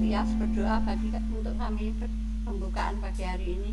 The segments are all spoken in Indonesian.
Matias berdoa untuk kami pembukaan pagi hari ini.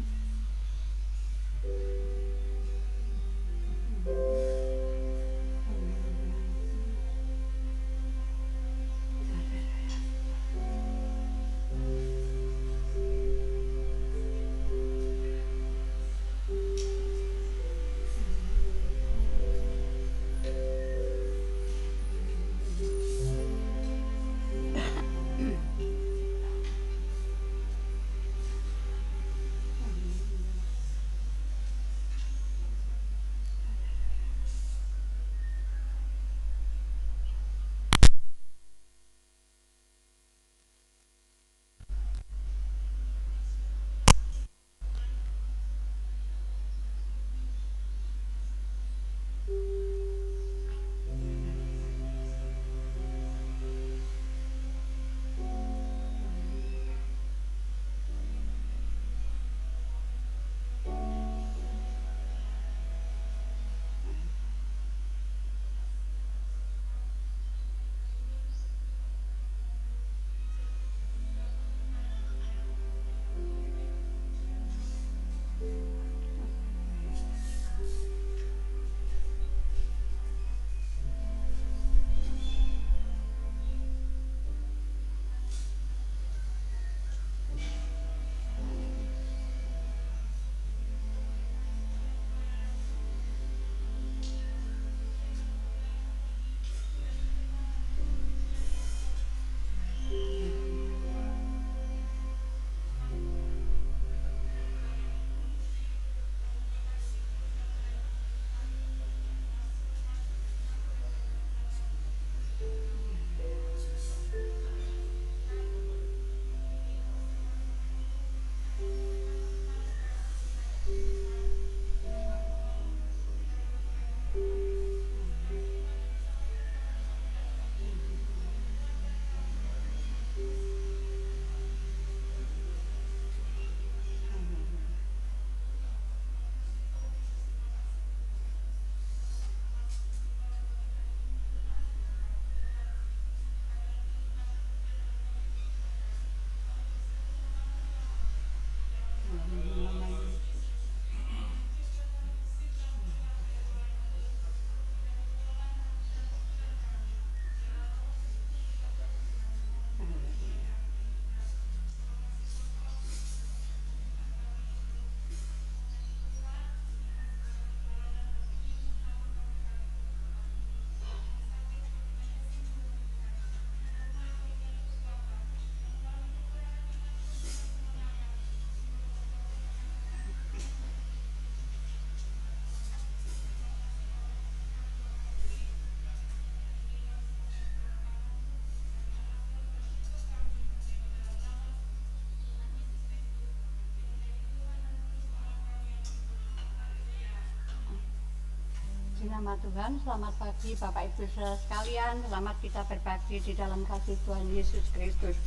Di nama Tuhan, selamat pagi Bapak Ibu saudara sekalian. Selamat kita berbakti di dalam kasih Tuhan Yesus Kristus.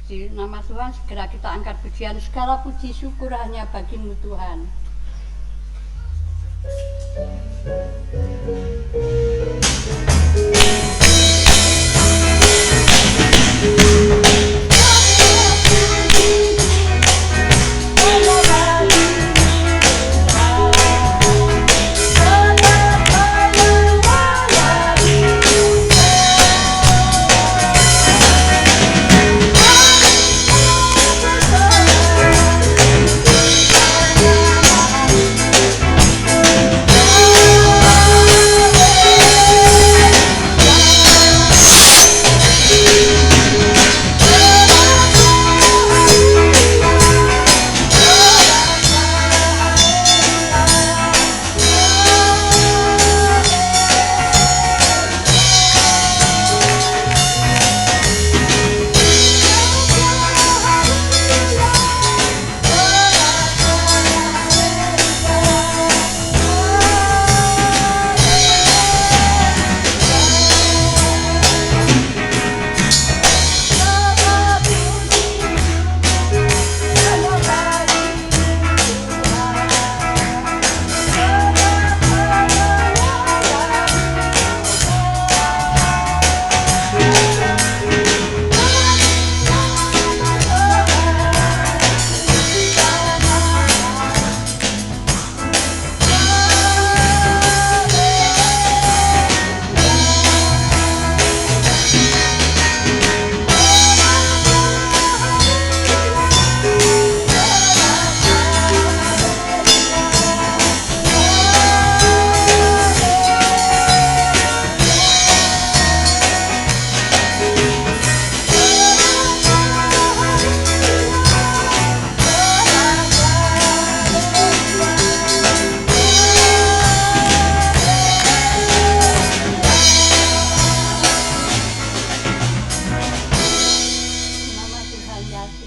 Di nama Tuhan segera kita angkat pujian, segala puji syukur hanya bagi-Mu Tuhan.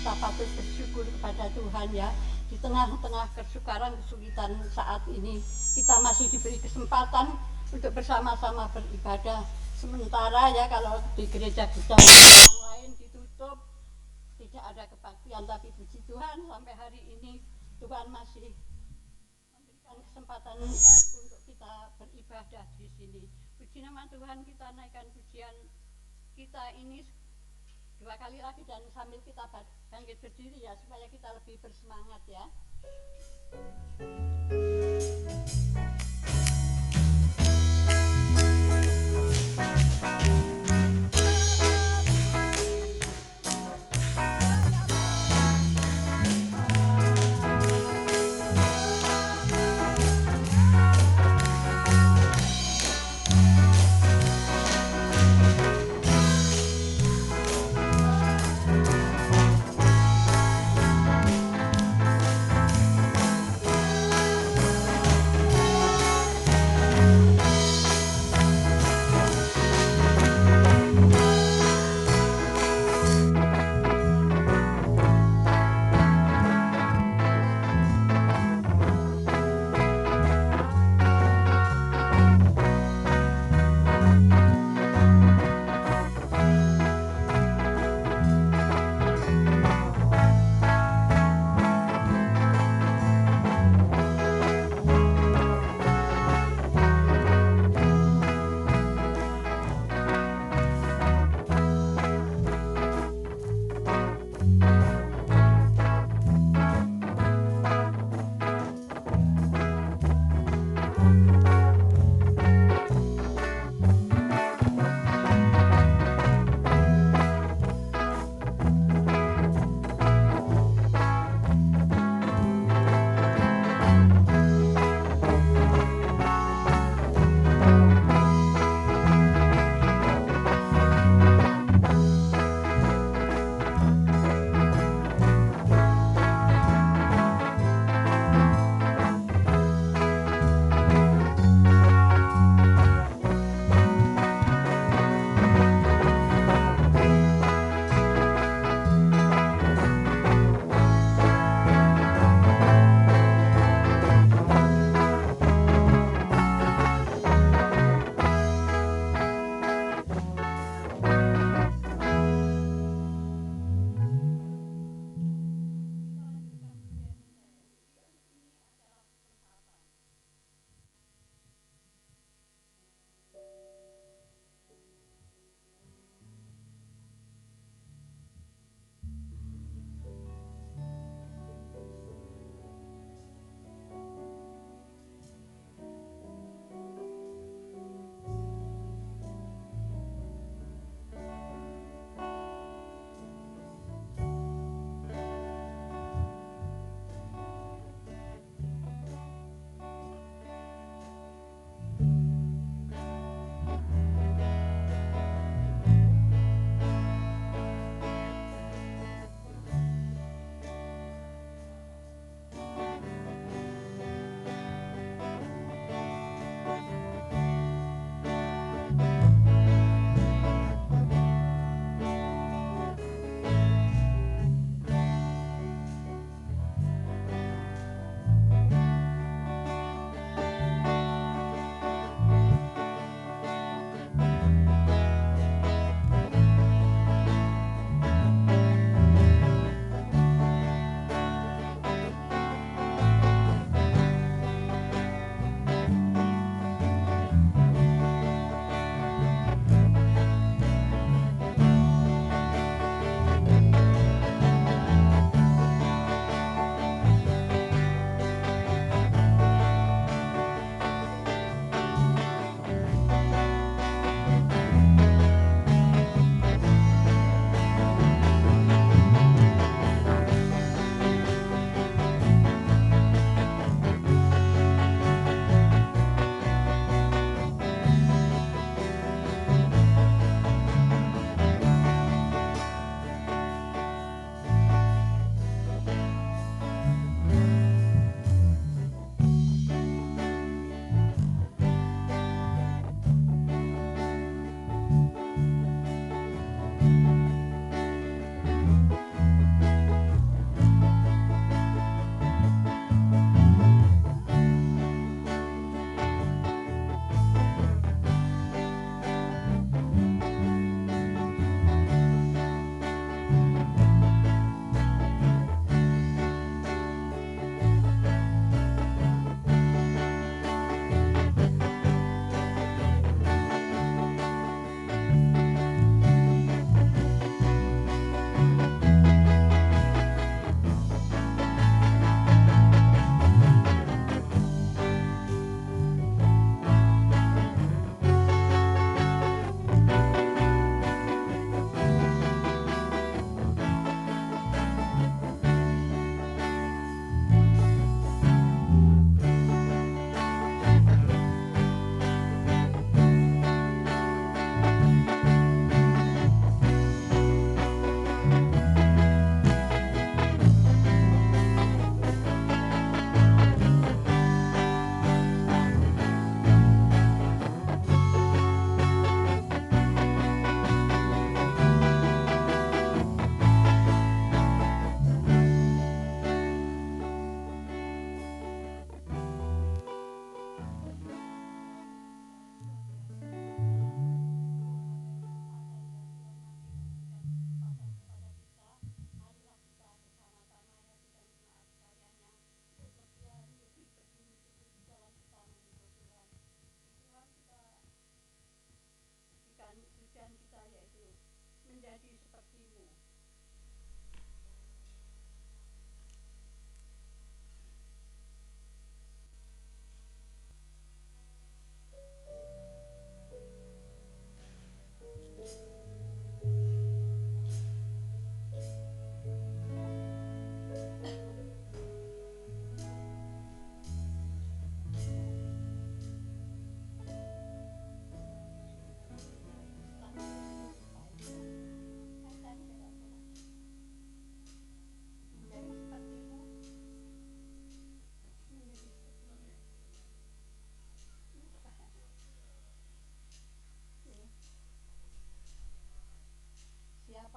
kita patut bersyukur kepada Tuhan ya. Di tengah-tengah kesukaran kesulitan saat ini kita masih diberi kesempatan untuk bersama-sama beribadah. Sementara ya kalau di gereja-gereja yang lain ditutup, tidak ada kebaktian, tapi puji Tuhan sampai hari ini Tuhan masih memberikan kesempatan untuk kita beribadah di sini. Puji nama Tuhan, kita naikkan pujian kita ini 2 kali lagi dan sambil kita bangkit berdiri ya supaya kita lebih bersemangat ya.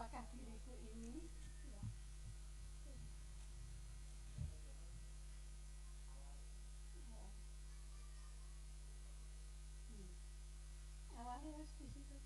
apakah diriku ini ya. Ya. Awalnya wis di situ.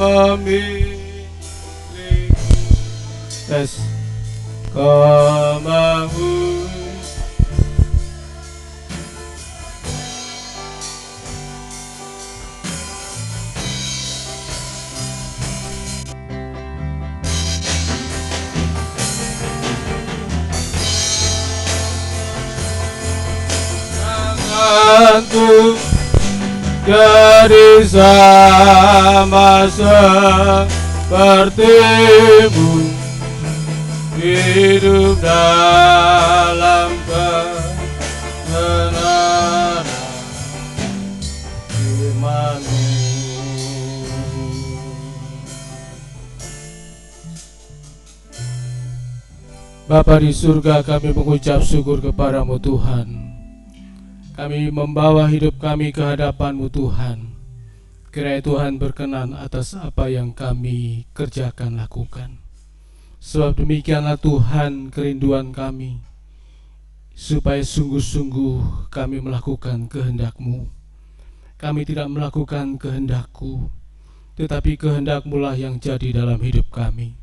memiliki tes kau mau aku jadi sama sepertimu, hidup dalam kebenaran firman-Mu. Bapa di surga, kami mengucap syukur kepada-Mu Tuhan. Kami membawa hidup kami ke hadapan-Mu Tuhan. Kiranya Tuhan berkenan atas apa yang kami kerjakan lakukan. Sebab demikianlah Tuhan kerinduan kami, supaya sungguh-sungguh kami melakukan kehendak-Mu. Kami tidak melakukan kehendak-Ku, tetapi kehendak-Mu lah yang jadi dalam hidup kami.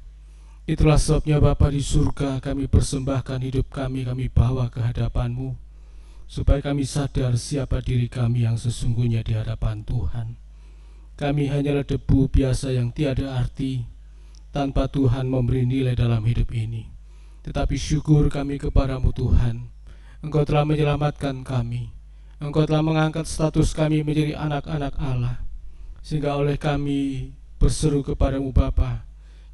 Itulah sebabnya Bapa di surga, kami persembahkan hidup kami bawa ke hadapan-Mu, supaya kami sadar siapa diri kami yang sesungguhnya di hadapan Tuhan. Kami hanyalah debu biasa yang tiada arti, tanpa Tuhan memberi nilai dalam hidup ini. Tetapi syukur kami kepada-Mu Tuhan, Engkau telah menyelamatkan kami, Engkau telah mengangkat status kami menjadi anak-anak Allah, sehingga oleh kami berseru kepada-Mu Bapa,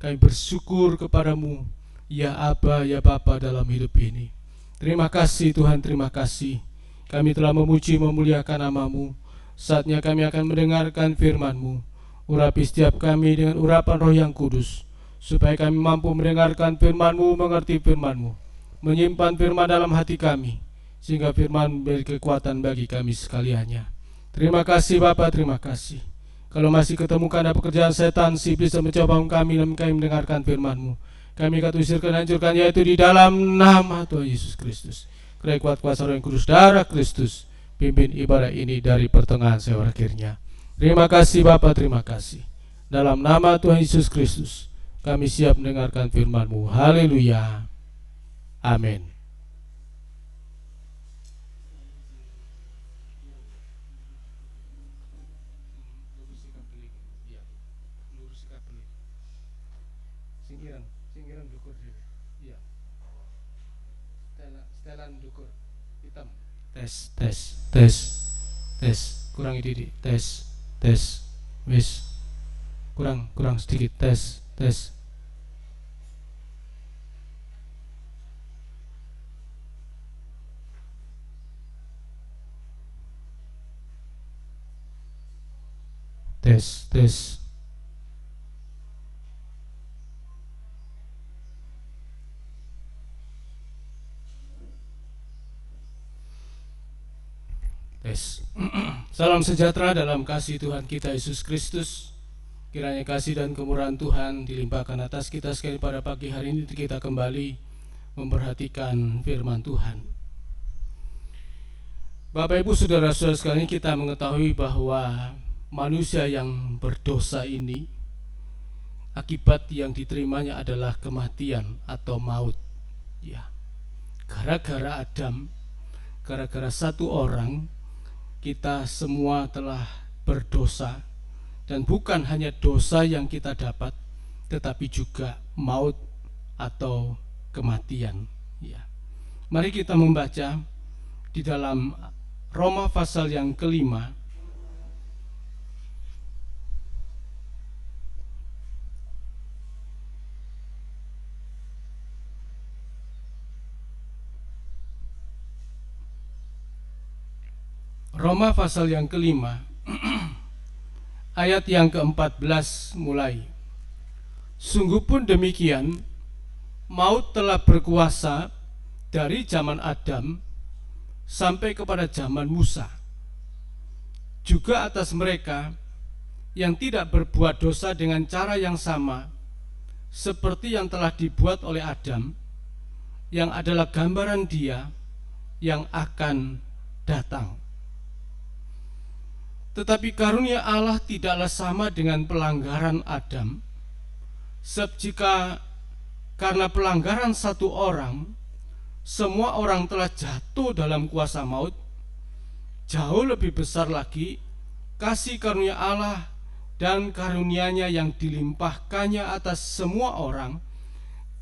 kami bersyukur kepada-Mu, ya Aba, ya Bapa dalam hidup ini. Terima kasih Tuhan, terima kasih. Kami telah memuji memuliakan nama-Mu. Saatnya kami akan mendengarkan firman-Mu. Urapi setiap kami dengan urapan Roh yang kudus, supaya kami mampu mendengarkan firman-Mu, mengerti firman-Mu, menyimpan firman dalam hati kami, sehingga firman memberi kekuatan bagi kami sekaliannya. Terima kasih Bapa, terima kasih. Kalau masih ketemukan ada pekerjaan setan, si bisa mencoba kami dan kami mendengarkan firman-Mu, kami akan usirkan, hancurkan, yaitu di dalam nama Tuhan Yesus Kristus. Kiranya kuat kuasa Roh yang kudus, darah Kristus, pimpin ibadah ini dari pertengahan sampai akhirnya. Terima kasih Bapa, terima kasih. Dalam nama Tuhan Yesus Kristus, kami siap mendengarkan firman-Mu. Haleluya. Amin. Tes, kurang ini, tes, wis, kurang sedikit, tes, tes, Salam sejahtera dalam kasih Tuhan kita Yesus Kristus. Kiranya kasih dan kemurahan Tuhan dilimpahkan atas kita sekali pada pagi hari ini. Kita kembali memperhatikan firman Tuhan. Bapak Ibu saudara-saudara sekalian, kita mengetahui bahwa manusia yang berdosa ini, akibat yang diterimanya adalah kematian atau maut. Ya, gara-gara Adam, gara-gara satu orang, kita semua telah berdosa. Dan bukan hanya dosa yang kita dapat, tetapi juga maut atau kematian. Ya. Mari kita membaca di dalam Roma pasal yang kelima. Roma pasal yang kelima, ayat yang ke-14 mulai. Sungguh pun demikian, maut telah berkuasa dari zaman Adam sampai kepada zaman Musa, juga atas mereka yang tidak berbuat dosa dengan cara yang sama seperti yang telah dibuat oleh Adam, yang adalah gambaran Dia yang akan datang. Tetapi karunia Allah tidaklah sama dengan pelanggaran Adam. Sebab jika karena pelanggaran satu orang, semua orang telah jatuh dalam kuasa maut, jauh lebih besar lagi kasih karunia Allah dan karunia-Nya yang dilimpahkannya atas semua orang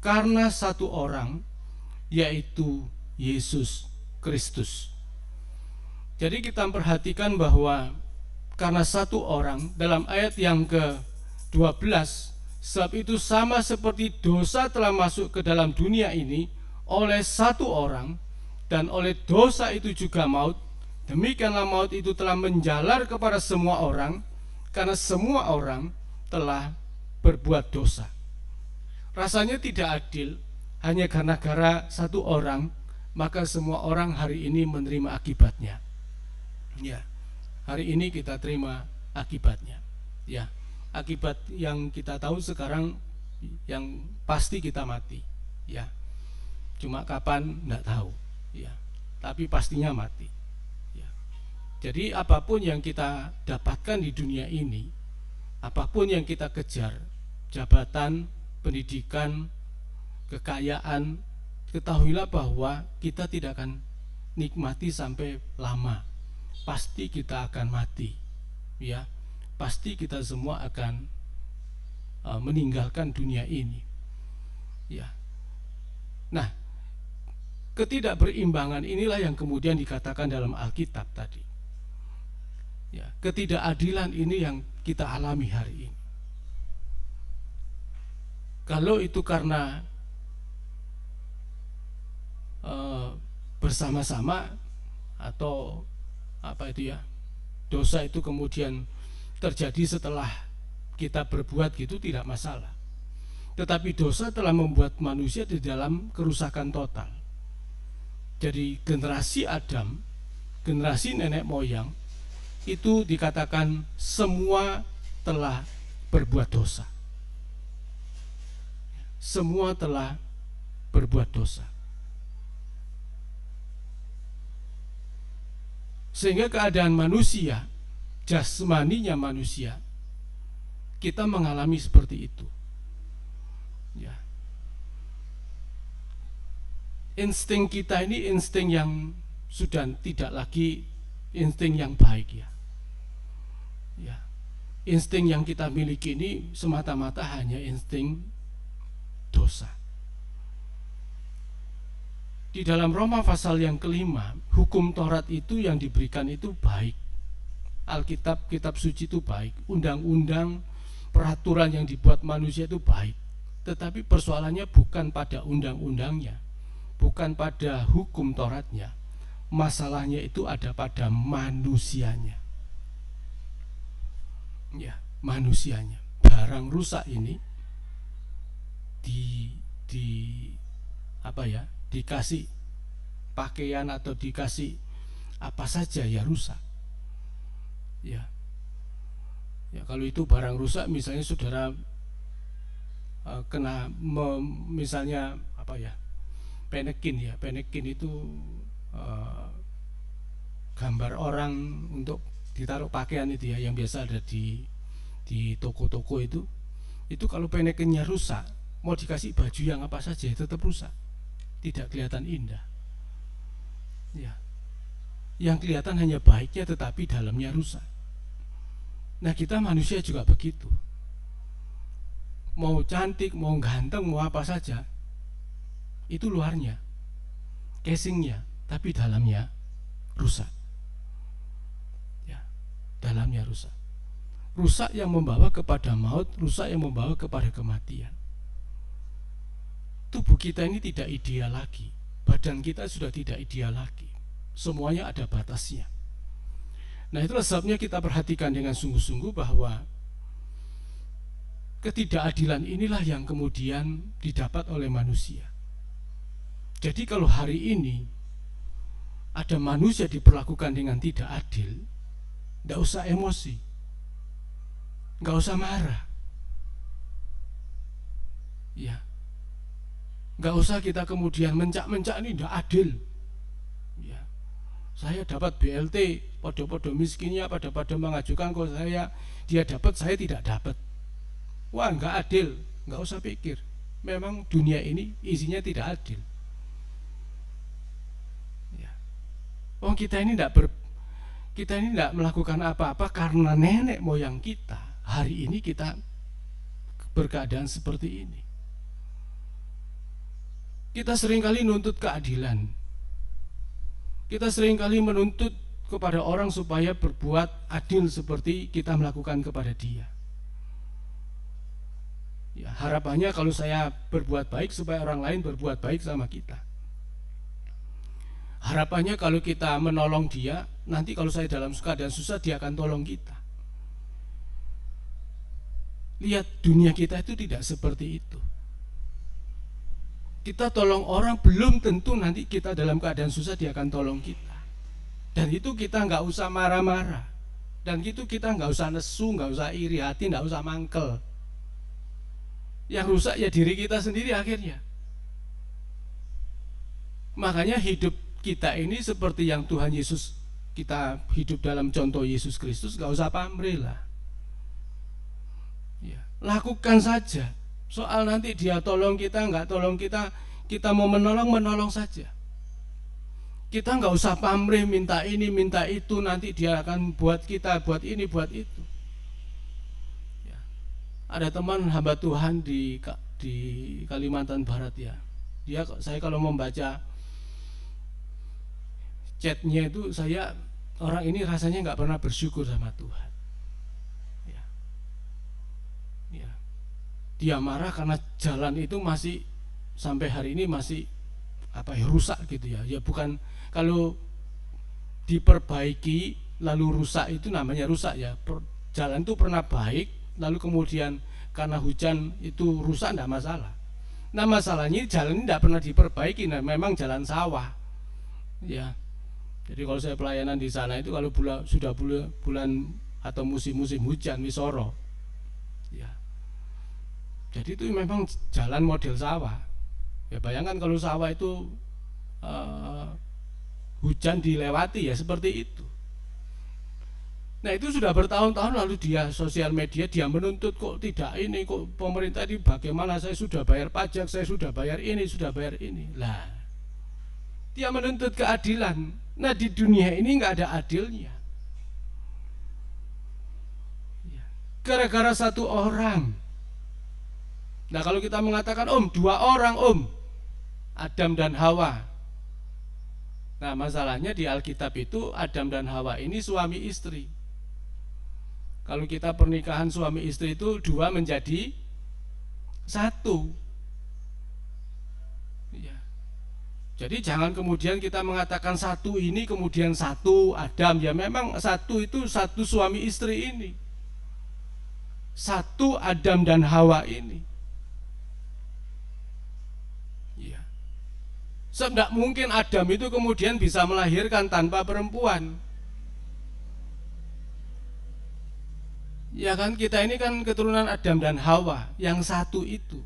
karena satu orang, yaitu Yesus Kristus. Jadi kita perhatikan bahwa karena satu orang, dalam ayat yang ke-12, sebab itu sama seperti dosa telah masuk ke dalam dunia ini oleh satu orang, dan oleh dosa itu juga maut, demikianlah maut itu telah menjalar kepada semua orang, karena semua orang telah berbuat dosa. Rasanya tidak adil, hanya gara-gara satu orang, maka semua orang hari ini menerima akibatnya. Ya, hari ini kita terima akibatnya. Ya, akibat yang kita tahu sekarang yang pasti kita mati. Ya, cuma kapan enggak tahu. Ya, tapi pastinya mati. Ya, jadi apapun yang kita dapatkan di dunia ini, apapun yang kita kejar, jabatan, pendidikan, kekayaan, ketahuilah bahwa kita tidak akan nikmati sampai lama. Pasti kita akan mati, ya. Pasti kita semua akan meninggalkan dunia ini, ya. Nah, ketidakberimbangan inilah yang kemudian dikatakan dalam Alkitab tadi. Ya, ketidakadilan ini yang kita alami hari ini. Kalau itu karena bersama-sama atau apa itu ya, dosa itu kemudian terjadi setelah kita berbuat gitu, tidak masalah. Tetapi dosa telah membuat manusia di dalam kerusakan total. Jadi generasi Adam, generasi nenek moyang itu dikatakan semua telah berbuat dosa. Semua telah berbuat dosa. Sehingga keadaan manusia, jasmaninya manusia, kita mengalami seperti itu. Ya. Insting kita ini insting yang sudah tidak lagi insting yang baik, ya. Ya. Insting yang kita miliki ini semata-mata hanya insting dosa. Di dalam Roma pasal yang kelima, hukum Taurat itu yang diberikan itu baik. Alkitab, kitab suci itu baik. Undang-undang, peraturan yang dibuat manusia itu baik. Tetapi persoalannya bukan pada undang-undangnya, bukan pada hukum Tauratnya. Masalahnya itu ada pada manusianya. Ya, manusianya. Barang rusak ini dikasih pakaian atau dikasih apa saja ya rusak. Ya. Ya, kalau itu barang rusak, misalnya saudara kena misalnya apa ya, penekin ya, penekin itu gambar orang untuk ditaruh pakaian itu ya, yang biasa ada di toko-toko itu kalau penekinnya rusak, mau dikasih baju yang apa saja tetap rusak, tidak kelihatan indah. Ya, yang kelihatan hanya baiknya, tetapi dalamnya rusak. Nah, kita manusia juga begitu. Mau cantik, mau ganteng, mau apa saja, itu luarnya, casingnya, tapi dalamnya rusak. Ya, dalamnya rusak. Rusak yang membawa kepada maut, rusak yang membawa kepada kematian. Tubuh kita ini tidak ideal lagi, badan kita sudah tidak ideal lagi, semuanya ada batasnya. Nah, itulah sebabnya kita perhatikan dengan sungguh-sungguh bahwa ketidakadilan inilah yang kemudian didapat oleh manusia. Jadi kalau hari ini ada manusia diperlakukan dengan tidak adil, tidak usah emosi, nggak usah marah, ya. Nggak usah kita kemudian mencak-mencak, ini tidak adil, ya. Saya dapat BLT, podo-podo miskinnya pada mengajukan ke saya, dia dapat, saya tidak dapat. Wah, nggak adil, nggak usah pikir. Memang dunia ini isinya tidak adil. Ya. Oh, kita ini tidak melakukan apa-apa karena nenek moyang kita. Hari ini kita berkeadaan seperti ini. Kita seringkali nuntut keadilan. Kita seringkali menuntut kepada orang supaya berbuat adil seperti kita melakukan kepada dia. Ya, harapannya kalau saya berbuat baik supaya orang lain berbuat baik sama kita. Harapannya kalau kita menolong dia, nanti kalau saya dalam keadaan susah, dia akan tolong kita. Lihat, dunia kita itu tidak seperti itu. Kita tolong orang, belum tentu nanti kita dalam keadaan susah dia akan tolong kita. Dan itu kita nggak usah marah-marah. Dan itu kita nggak usah nesu, nggak usah iri hati, nggak usah mangkel. Yang rusak ya diri kita sendiri akhirnya. Makanya hidup kita ini seperti yang Tuhan Yesus, kita hidup dalam contoh Yesus Kristus, gak usah pamrih lah ya, lakukan saja. Soal nanti dia tolong kita, nggak tolong kita, kita mau menolong saja. Kita nggak usah pamrih, minta ini, minta itu, nanti dia akan buat kita, buat ini, buat itu. Ada teman hamba Tuhan di Kalimantan Barat ya. Saya kalau membaca chatnya itu, orang ini rasanya nggak pernah bersyukur sama Tuhan. Ya. Dia marah karena jalan itu masih sampai hari ini masih rusak gitu ya. Ya bukan, kalau diperbaiki lalu rusak itu namanya rusak ya. Jalan itu pernah baik, lalu kemudian karena hujan itu rusak, tidak masalah. Nah masalahnya jalan ini tidak pernah diperbaiki, nah memang jalan sawah ya. Jadi kalau saya pelayanan di sana itu kalau sudah bulan atau musim hujan misoro ya, jadi itu memang jalan model sawah ya. Bayangkan kalau sawah itu hujan dilewati ya seperti itu. Nah itu sudah bertahun-tahun, lalu dia sosial media dia menuntut, kok tidak ini, kok pemerintah ini bagaimana, saya sudah bayar pajak, saya sudah bayar ini, sudah bayar ini. Lah, dia menuntut keadilan. Nah di dunia ini nggak ada adilnya. Gara-gara satu orang. Nah kalau kita mengatakan dua orang Adam dan Hawa. Nah masalahnya di Alkitab itu Adam dan Hawa ini suami istri. Kalau kita pernikahan suami istri itu dua menjadi satu ya. Jadi jangan kemudian kita mengatakan satu ini kemudian satu Adam. Ya memang satu itu satu suami istri ini, satu Adam dan Hawa ini ya. Tidak mungkin Adam itu kemudian bisa melahirkan tanpa perempuan. Ya kan, kita ini kan keturunan Adam dan Hawa. Yang satu itu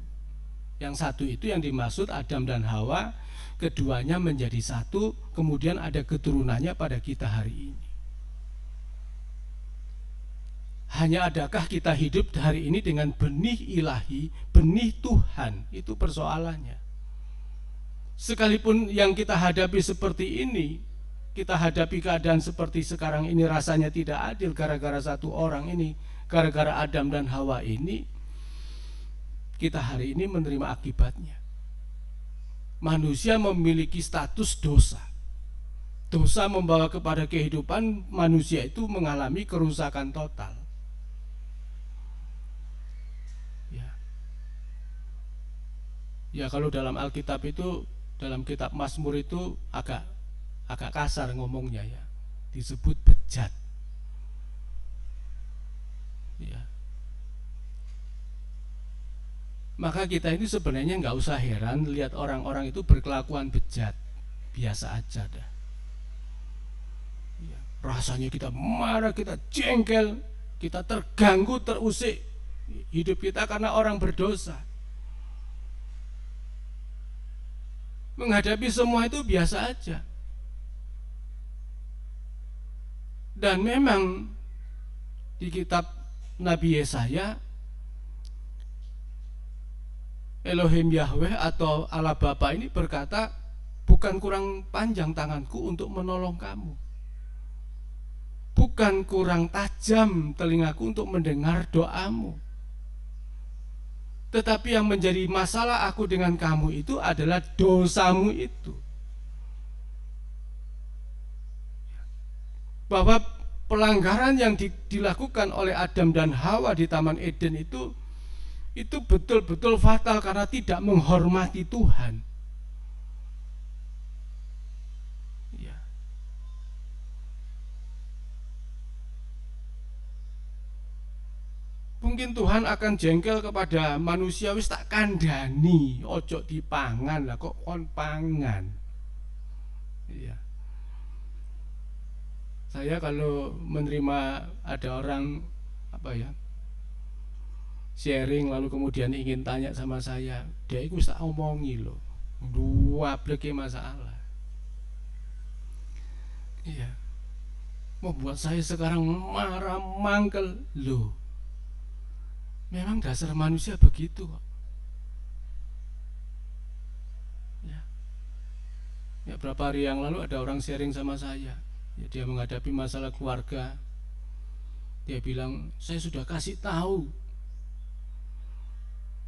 yang dimaksud Adam dan Hawa, keduanya menjadi satu, kemudian ada keturunannya pada kita hari ini. Hanya adakah kita hidup hari ini dengan benih ilahi, benih Tuhan? Itu persoalannya. Sekalipun yang kita hadapi seperti ini, kita hadapi keadaan seperti sekarang ini rasanya tidak adil gara-gara satu orang ini, gara-gara Adam dan Hawa ini, kita hari ini menerima akibatnya. Manusia memiliki status dosa. Dosa membawa kepada kehidupan manusia itu mengalami kerusakan total. Ya kalau dalam Alkitab itu, dalam kitab Mazmur itu agak kasar ngomongnya ya, disebut bejat. Ya. Maka kita ini sebenarnya nggak usah heran lihat orang-orang itu berkelakuan bejat, biasa aja dah. Ya. Rasanya kita marah, kita jengkel, kita terganggu, terusik hidup kita karena orang berdosa. Menghadapi semua itu biasa aja. Dan memang di kitab Nabi Yesaya, Elohim Yahweh atau Allah Bapa ini berkata, bukan kurang panjang tanganku untuk menolong kamu, bukan kurang tajam telingaku untuk mendengar doamu, tetapi yang menjadi masalah aku dengan kamu itu adalah dosamu itu. Bahwa pelanggaran yang dilakukan oleh Adam dan Hawa di Taman Eden itu betul-betul fatal karena tidak menghormati Tuhan. Ya. Mungkin Tuhan akan jengkel kepada manusia, wis tak kandhani, ojo dipangan lah kok kon pangan. Iya. Saya kalau menerima ada orang sharing lalu kemudian ingin tanya sama saya, dia itu tak omongi loh, dua bleke masalah. Iya, membuat saya sekarang marah mangkel loh. Memang dasar manusia begitu kok. Ya, berapa hari yang lalu ada orang sharing sama saya, ya, dia menghadapi masalah keluarga. Dia bilang, saya sudah kasih tahu.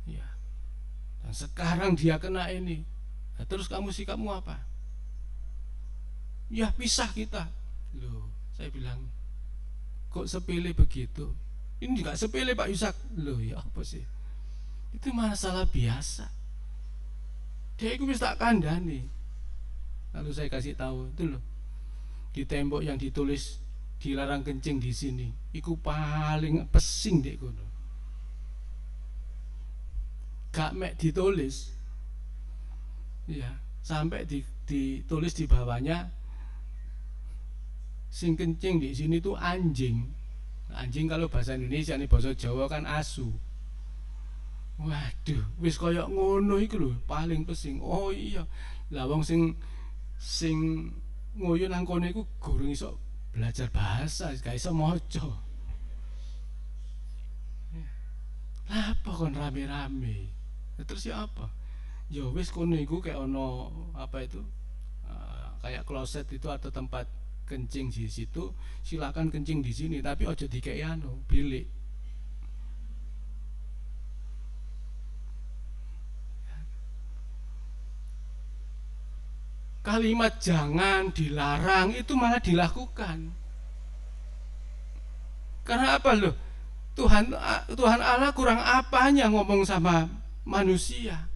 Ya. Dan sekarang dia kena ini. Nah, terus kamu sikapmu apa? Ya pisah kita. Loh, saya bilang, kok sepele begitu? Ini enggak sepele Pak Yusak. Loh, ya apa sih? Itu masalah biasa. Dia itu bisa tak kandhani. Lalu saya kasih tahu, itu loh, di tembok yang ditulis dilarang kencing di sini, iku paling pesing dek kono. Gak mek ditulis, ya, sampai ditulis di bawahnya, sing kencing di sini tuh anjing. Anjing kalau bahasa Indonesia nih, bahasa Jawa kan asu. Waduh, wis koyok ngono iku lho, paling pesing. Oh iya, lah wong sing ngoyo nang kono iku gurung iso belajar bahasa, gak iso maca. Lah apa kon rame-rame? Terus ya apa? Ya wis kono iku kayak ono apa itu? Kayak kloset itu atau tempat kencing di situ, silakan kencing di sini, tapi ojo dikei anu, bilik. Kalimat jangan, dilarang itu malah dilakukan. Karena apa loh? Tuhan Allah kurang apanya ngomong sama manusia.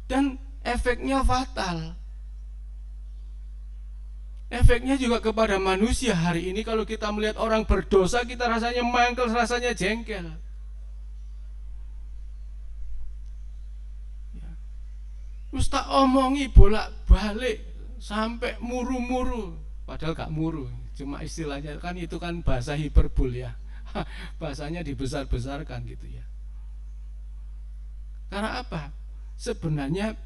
Dan efeknya fatal. Efeknya juga kepada manusia hari ini. Kalau kita melihat orang berdosa, kita rasanya mangkel, rasanya jengkel. Terus tak omongi bolak-balik sampai muru-muru, padahal gak muru, cuma istilahnya kan itu kan bahasa hiperbol ya. Bahasanya dibesar-besarkan gitu ya. Karena apa? Sebenarnya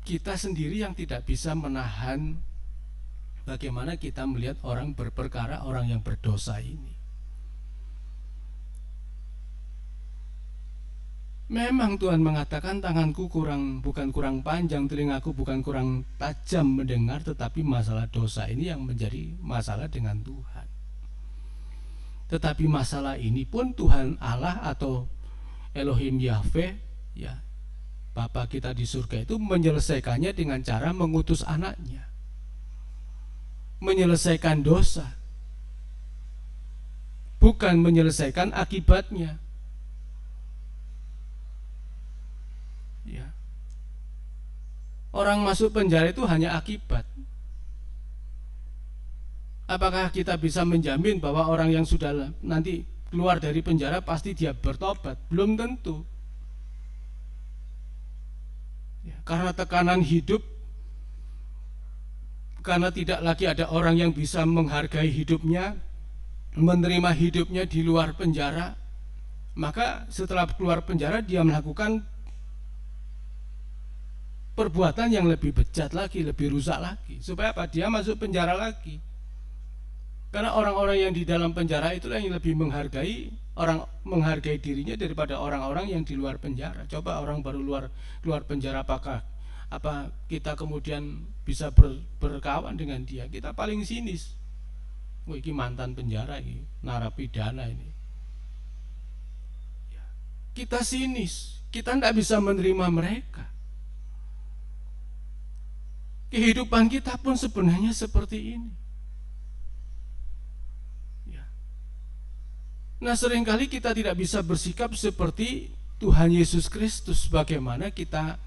kita sendiri yang tidak bisa menahan bagaimana kita melihat orang berperkara, orang yang berdosa ini. Memang Tuhan mengatakan tanganku bukan kurang panjang, telingaku bukan kurang tajam mendengar, tetapi masalah dosa ini yang menjadi masalah dengan Tuhan. Tetapi masalah ini pun Tuhan Allah atau Elohim Yahweh, ya, Bapa kita di surga itu menyelesaikannya dengan cara mengutus anaknya, menyelesaikan dosa, bukan menyelesaikan akibatnya. Ya. Orang masuk penjara itu hanya akibat. Apakah kita bisa menjamin bahwa orang yang sudah nanti keluar dari penjara pasti dia bertobat? Belum tentu. Ya, karena tekanan hidup, karena tidak lagi ada orang yang bisa menghargai hidupnya, menerima hidupnya di luar penjara, maka setelah keluar penjara dia melakukan perbuatan yang lebih bejat lagi, lebih rusak lagi. Supaya apa? Dia masuk penjara lagi. Karena orang-orang yang di dalam penjara itulah yang lebih menghargai dirinya daripada orang-orang yang di luar penjara. Coba orang baru luar penjara, apakah kita kemudian bisa berkawan dengan dia? Kita paling sinis. Wah, ini mantan penjara, ini narapidana ini. Ya, kita sinis, kita tidak bisa menerima mereka. Kehidupan kita pun sebenarnya seperti ini. Nah, seringkali kita tidak bisa bersikap seperti Tuhan Yesus Kristus. Bagaimana kita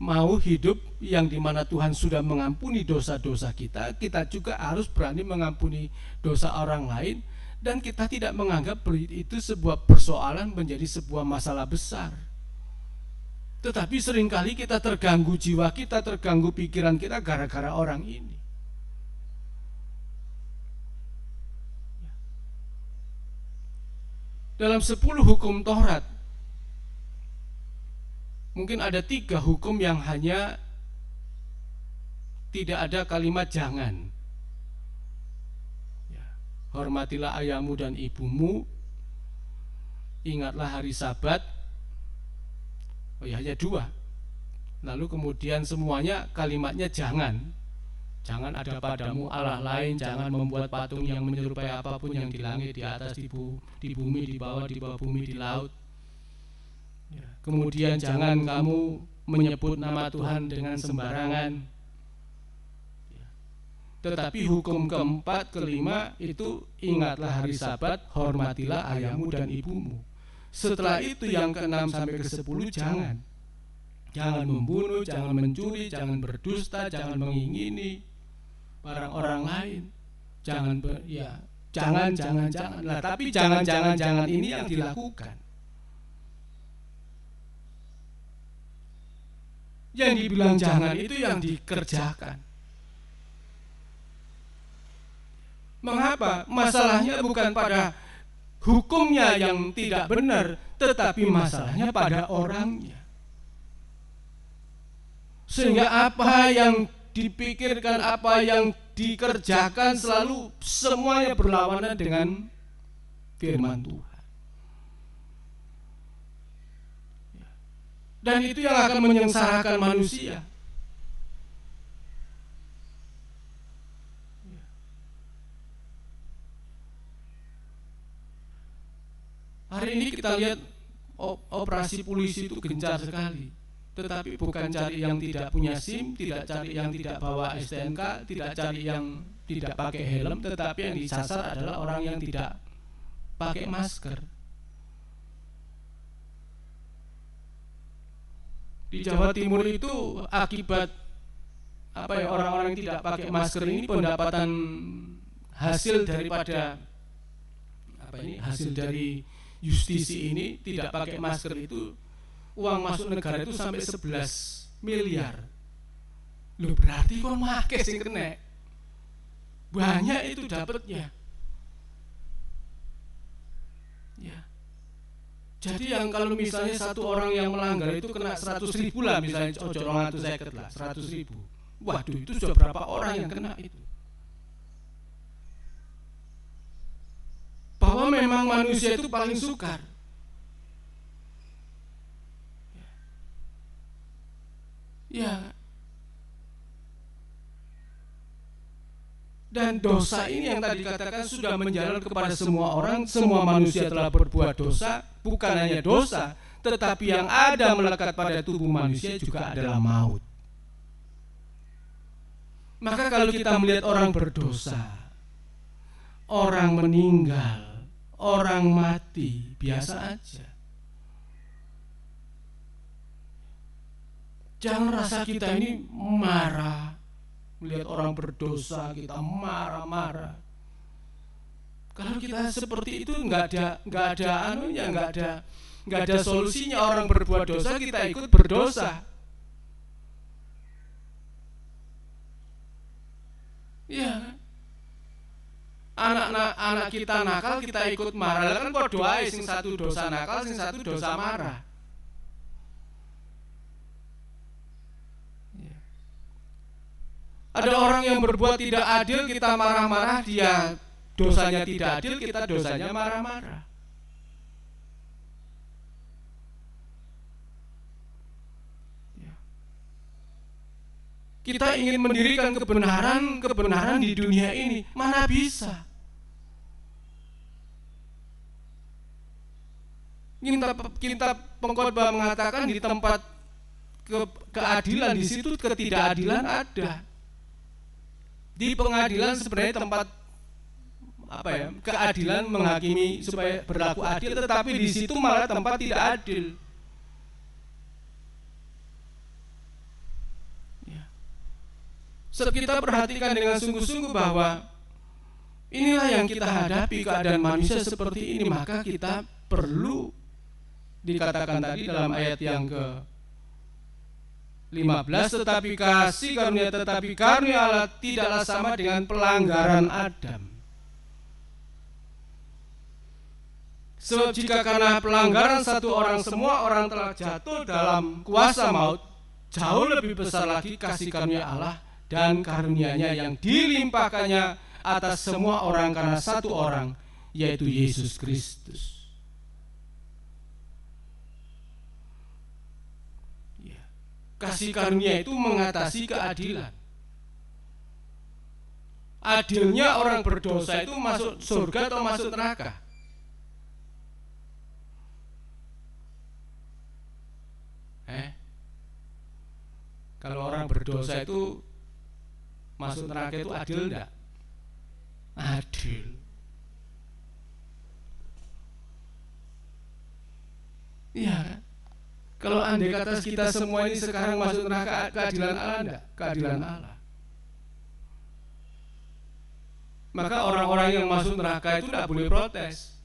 mau hidup yang dimana Tuhan sudah mengampuni dosa-dosa kita, kita juga harus berani mengampuni dosa orang lain, dan kita tidak menganggap itu sebuah persoalan menjadi sebuah masalah besar. Tetapi seringkali kita terganggu jiwa kita, terganggu pikiran kita gara-gara orang ini. Dalam 10 hukum Taurat, mungkin ada 3 hukum yang hanya tidak ada kalimat jangan. Ya, hormatilah ayahmu dan ibumu, ingatlah hari Sabat. Oh ya, hanya 2. Lalu kemudian semuanya kalimatnya jangan. Jangan ada padamu Allah lain, jangan membuat patung yang menyerupai apapun yang di langit, di atas, di bumi, di bawah bumi, di laut. Ya. Kemudian jangan kamu menyebut nama Tuhan dengan sembarangan. Ya. Tetapi hukum keempat, kelima itu ingatlah hari Sabat, hormatilah ayahmu dan ibumu. Setelah itu yang ke-6 sampai ke-10 jangan. Jangan membunuh, jangan mencuri, jangan berdusta, jangan mengingini barang orang lain. Jangan Nah, tapi jangan ini yang dilakukan. Yang dibilang jangan itu yang dikerjakan. Mengapa? Masalahnya bukan pada hukumnya yang tidak benar, tetapi masalahnya pada orangnya. Sehingga apa yang dipikirkan, apa yang dikerjakan selalu semuanya berlawanan dengan firman Tuhan. Dan itu yang akan menyengsarakan manusia. Hari ini kita lihat operasi polisi itu gencar sekali. Tetapi bukan cari yang tidak punya SIM, tidak cari yang tidak bawa STNK, tidak cari yang tidak pakai helm, tetapi yang disasar adalah orang yang tidak pakai masker. Di Jawa Timur itu akibat orang-orang yang tidak pakai masker ini, pendapatan hasil daripada hasil dari justisi ini tidak pakai masker itu, uang masuk negara itu sampai 11 miliar. Loh, berarti kon make sing kena. Banyak itu dapatnya. Ya. Jadi yang kalau misalnya satu orang yang melanggar itu kena 100.000 lah, misalnya ojo 250 lah, 100.000. Waduh, itu sudah berapa orang yang kena itu. Bahwa memang manusia itu paling sukar. Ya. Dan dosa ini yang tadi katakan sudah menjalar kepada semua orang, semua manusia telah berbuat dosa. Bukan hanya dosa, tetapi yang ada melekat pada tubuh manusia juga adalah maut. Maka kalau kita melihat orang berdosa, orang meninggal, orang mati, biasa aja. Jangan rasa kita ini marah melihat orang berdosa, kita marah-marah. Kalau kita seperti itu nggak ada solusinya. Orang berbuat dosa, kita ikut berdosa. Ya, anak kita nakal, kita ikut marah. Kan kok doa sing satu dosa nakal, sing satu dosa marah. Ada orang yang berbuat tidak adil, kita marah-marah, dia dosanya tidak adil, kita dosanya marah-marah. Kita ingin mendirikan kebenaran di dunia ini, mana bisa? Kitab Pengkhotbah mengatakan di tempat keadilan, di situ ketidakadilan ada. Di pengadilan sebenarnya tempat keadilan menghakimi supaya berlaku adil, tetapi di situ malah tempat tidak adil. Kita perhatikan dengan sungguh-sungguh bahwa inilah yang kita hadapi, keadaan manusia seperti ini. Maka kita perlu, dikatakan tadi dalam ayat yang ke-15, tetapi karunia Allah tidaklah sama dengan pelanggaran Adam. Sebab jika karena pelanggaran satu orang semua orang telah jatuh dalam kuasa maut, jauh lebih besar lagi kasih karunia Allah dan karunia-Nya yang dilimpahkannya atas semua orang karena satu orang, yaitu Yesus Kristus. Kasih karunia itu mengatasi keadilan. Adilnya orang berdosa itu masuk surga atau masuk neraka? Kalau orang berdosa itu masuk neraka itu adil enggak? Adil. Iya kan? Kalau andai kata kita semua ini sekarang masuk neraka, keadilan Allah enggak? Keadilan Allah. Maka orang-orang yang masuk neraka itu tidak boleh protes.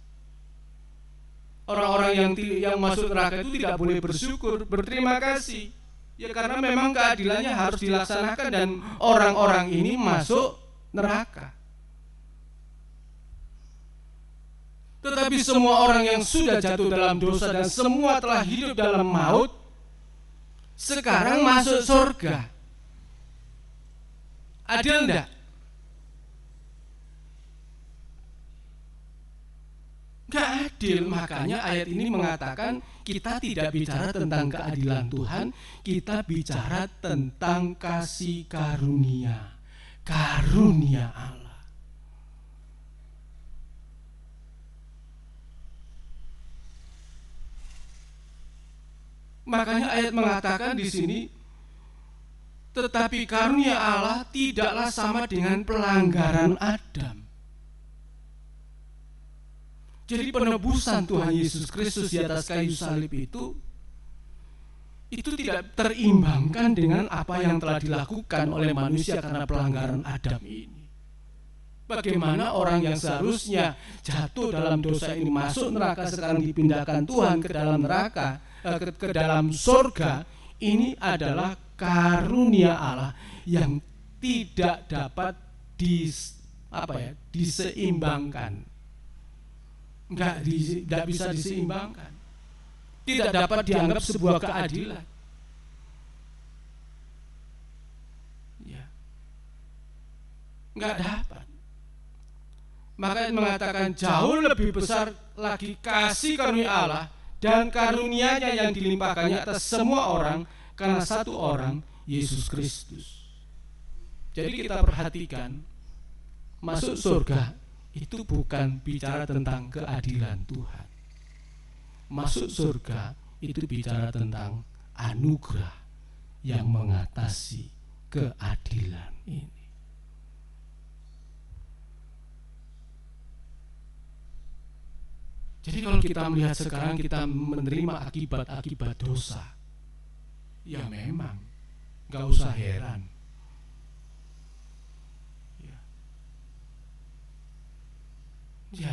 Orang-orang yang masuk neraka itu tidak boleh bersyukur, berterima kasih. Ya karena memang keadilannya harus dilaksanakan dan orang-orang ini masuk neraka. Tetapi semua orang yang sudah jatuh dalam dosa dan semua telah hidup dalam maut, sekarang masuk surga. Adil enggak? Enggak adil. Makanya ayat ini mengatakan kita tidak bicara tentang keadilan Tuhan, kita bicara tentang kasih karunia Allah. Makanya ayat mengatakan di sini, tetapi karunia Allah tidaklah sama dengan pelanggaran Adam. Jadi penebusan Tuhan Yesus Kristus di atas kayu salib itu tidak terimbangkan dengan apa yang telah dilakukan oleh manusia karena pelanggaran Adam ini. Bagaimana orang yang seharusnya jatuh dalam dosa ini masuk neraka sekarang dipindahkan Tuhan ke dalam neraka, ke dalam surga. Ini adalah karunia Allah yang tidak dapat diseimbangkan. Tidak bisa diseimbangkan. Tidak dapat dianggap sebuah keadilan. Ya. Enggak dapat. Maka mengatakan jauh lebih besar lagi kasih karunia Allah dan karunia-Nya yang dilimpahkannya atas semua orang karena satu orang, Yesus Kristus. Jadi kita perhatikan, masuk surga itu bukan bicara tentang keadilan Tuhan. Masuk surga itu bicara tentang anugerah yang mengatasi keadilan ini. Jadi kalau kita melihat sekarang kita menerima akibat-akibat dosa, ya memang gak usah heran. Ya,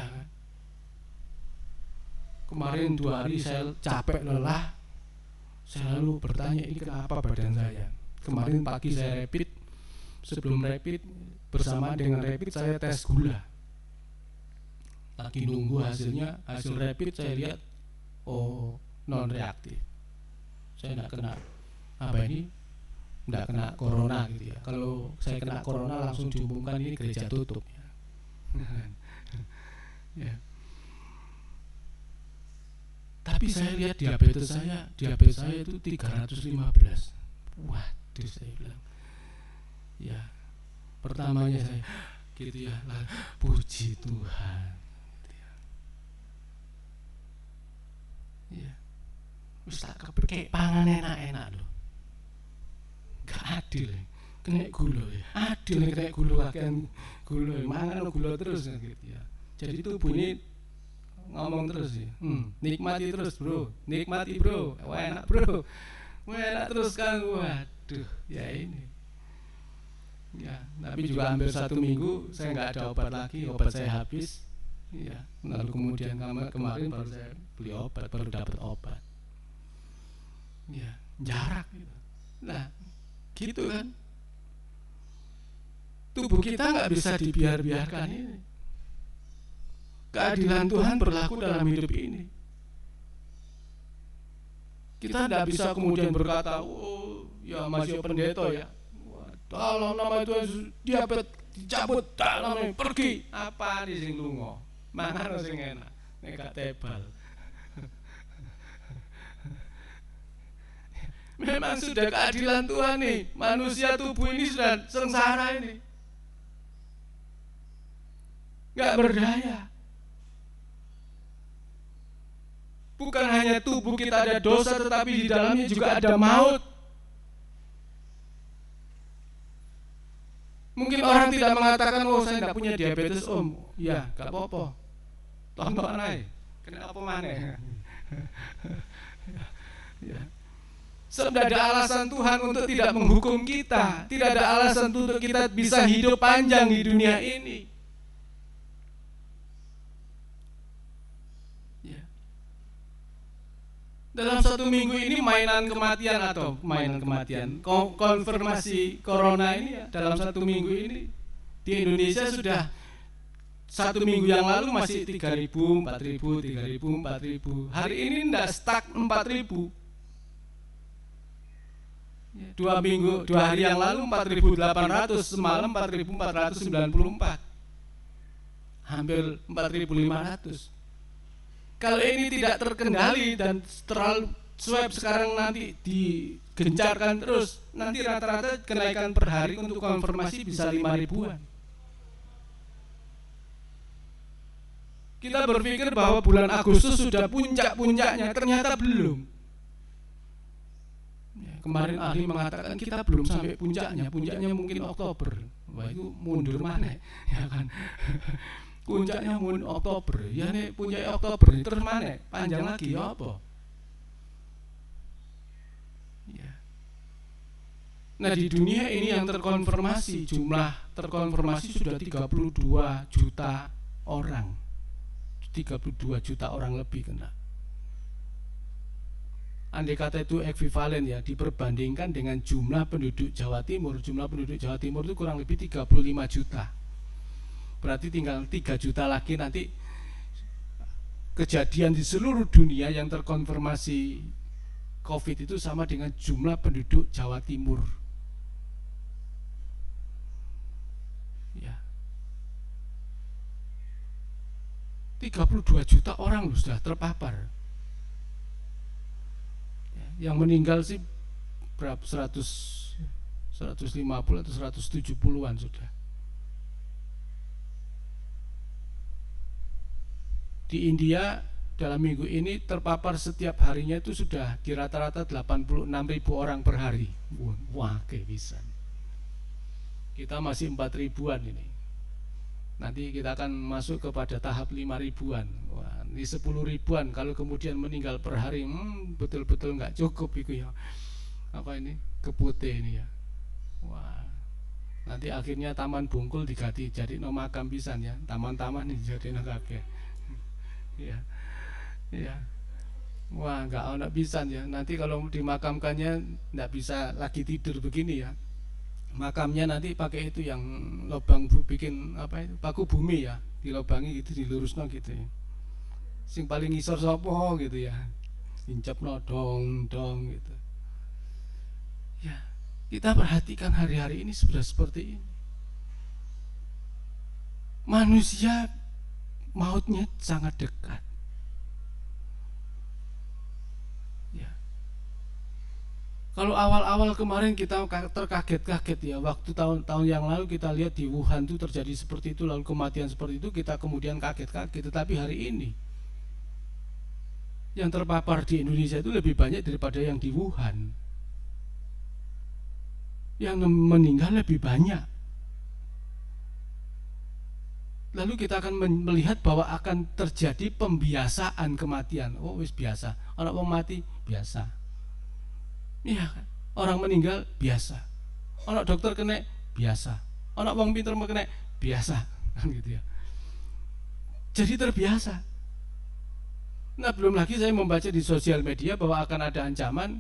kemarin 2 hari saya capek lelah, saya lalu bertanya ini kenapa badan saya. Kemarin pagi saya rapid, sebelum rapid bersamaan dengan rapid saya tes gula. Lagi nunggu hasil rapid saya lihat non reaktif. Saya tidak kena tidak kena corona gitu ya. Kalau saya kena corona langsung diumumkan ini gereja tutup ya. Ya. Tapi saya lihat diabetes saya itu 315. Waduh, saya bilang, ya, pertamanya saya gitu ya, lah, puji Tuhan. Ya, wis tak kepekek pangan enak-enak loh. Gak adil, kena gula ya. Adil kena gula kan, gula mangan gula terus gitu ya. Jadi tubuh ini ngomong terus ya, nikmati terus bro, nikmati bro, enak bro, enak terus kan. Waduh, ya ini. Ya, tapi juga hampir 1 minggu saya nggak ada obat lagi, obat saya habis. Ya, lalu kemudian kemarin baru saya beli obat, baru dapat obat. Ya, jarak gitu. Nah, gitu kan. Tubuh kita nggak bisa dibiarkan ini. Keadilan Tuhan berlaku dalam hidup ini. Kita tidak bisa kemudian berkata, oh ya masih pendeta ya, dalam nama Tuhan diabetes dicabut, dalam nama pergi. Apa di sing lungo? Mangan sing enak, nek gak tebal. Memang sudah keadilan Tuhan nih, manusia tubuh ini sudah sengsara ini, gak berdaya. Bukan hanya tubuh kita ada dosa, tetapi di dalamnya juga ada maut. Mungkin orang tidak mengatakan, oh saya tidak punya diabetes om. Ya, gak apa-apa. Tonton aja. Kena apa mana? Ya. Sebab tidak ada alasan Tuhan untuk tidak menghukum kita. Tidak ada alasan untuk kita bisa hidup panjang di dunia ini. Dalam 1 minggu ini mainan kematian konfirmasi corona ini ya, dalam 1 minggu ini di Indonesia sudah 1 minggu yang lalu masih 3.000, 4.000, 3.000, 4.000. Hari ini tidak stuck 4.000. 2 hari yang lalu 4.800, semalam 4.494, hampir 4.500. Kalau ini tidak terkendali dan terlalu swab sekarang nanti digencarkan terus, nanti rata-rata kenaikan per hari untuk konfirmasi bisa 5.000-an. Kita berpikir bahwa bulan Agustus sudah puncak-puncaknya, ternyata belum. Ya, kemarin ahli mengatakan kita belum sampai puncaknya mungkin Oktober. Wah, itu mundur mana, ya kan? Puncaknya mungkin Oktober, ya nih puncaknya Oktober terus mana? Panjang lagi ya apa? Ya. Nah di dunia ini yang terkonfirmasi, jumlah terkonfirmasi sudah 32 juta orang, 32 juta orang lebih kena. Andai kata itu ekuivalen ya, diperbandingkan dengan jumlah penduduk Jawa Timur itu kurang lebih 35 juta. Berarti tinggal 3 juta lagi nanti kejadian di seluruh dunia yang terkonfirmasi COVID itu sama dengan jumlah penduduk Jawa Timur. Ya. 32 juta orang sudah terpapar. Ya, yang meninggal sih berapa? 150 atau 170-an sudah. Di India dalam minggu ini terpapar setiap harinya itu sudah di rata-rata 86.000 orang per hari. Wah, kebisan. Kita masih 4.000-an ini. Nanti kita akan masuk kepada tahap 5.000-an. Wah, ini 10.000-an kalau kemudian meninggal per hari, betul-betul nggak cukup itu ya. Apa ini? Keputih ini ya. Wah. Nanti akhirnya Taman Bungkul diganti jadi no makam pisan ya. Taman-taman ini jadi no kabeh. Ya, ya, wah nggak ada bisa ya. Nanti kalau dimakamkannya nggak bisa lagi tidur begini ya. Makamnya nanti pakai itu yang lubang bikin apa itu paku bumi ya, dilobangi gitu, dilurusno gitu ya. Sing paling ngisor sopo gitu ya, incapno dong gitu. Ya, kita perhatikan hari-hari ini sudah seperti ini. Manusia mautnya sangat dekat. Ya. Kalau awal-awal kemarin kita terkaget-kaget ya, waktu tahun-tahun yang lalu kita lihat di Wuhan itu terjadi seperti itu, lalu kematian seperti itu, kita kemudian kaget-kaget. Tetapi hari ini yang terpapar di Indonesia itu lebih banyak daripada yang di Wuhan. Yang meninggal lebih banyak. Lalu kita akan melihat bahwa akan terjadi pembiasaan kematian. Oh, wis biasa. Orang mau mati biasa. Iya kan? Orang meninggal biasa. Orang dokter kena biasa. Orang wong pinter mau kena biasa, kan gitu ya. Jadi terbiasa. Nah, belum lagi saya membaca di sosial media bahwa akan ada ancaman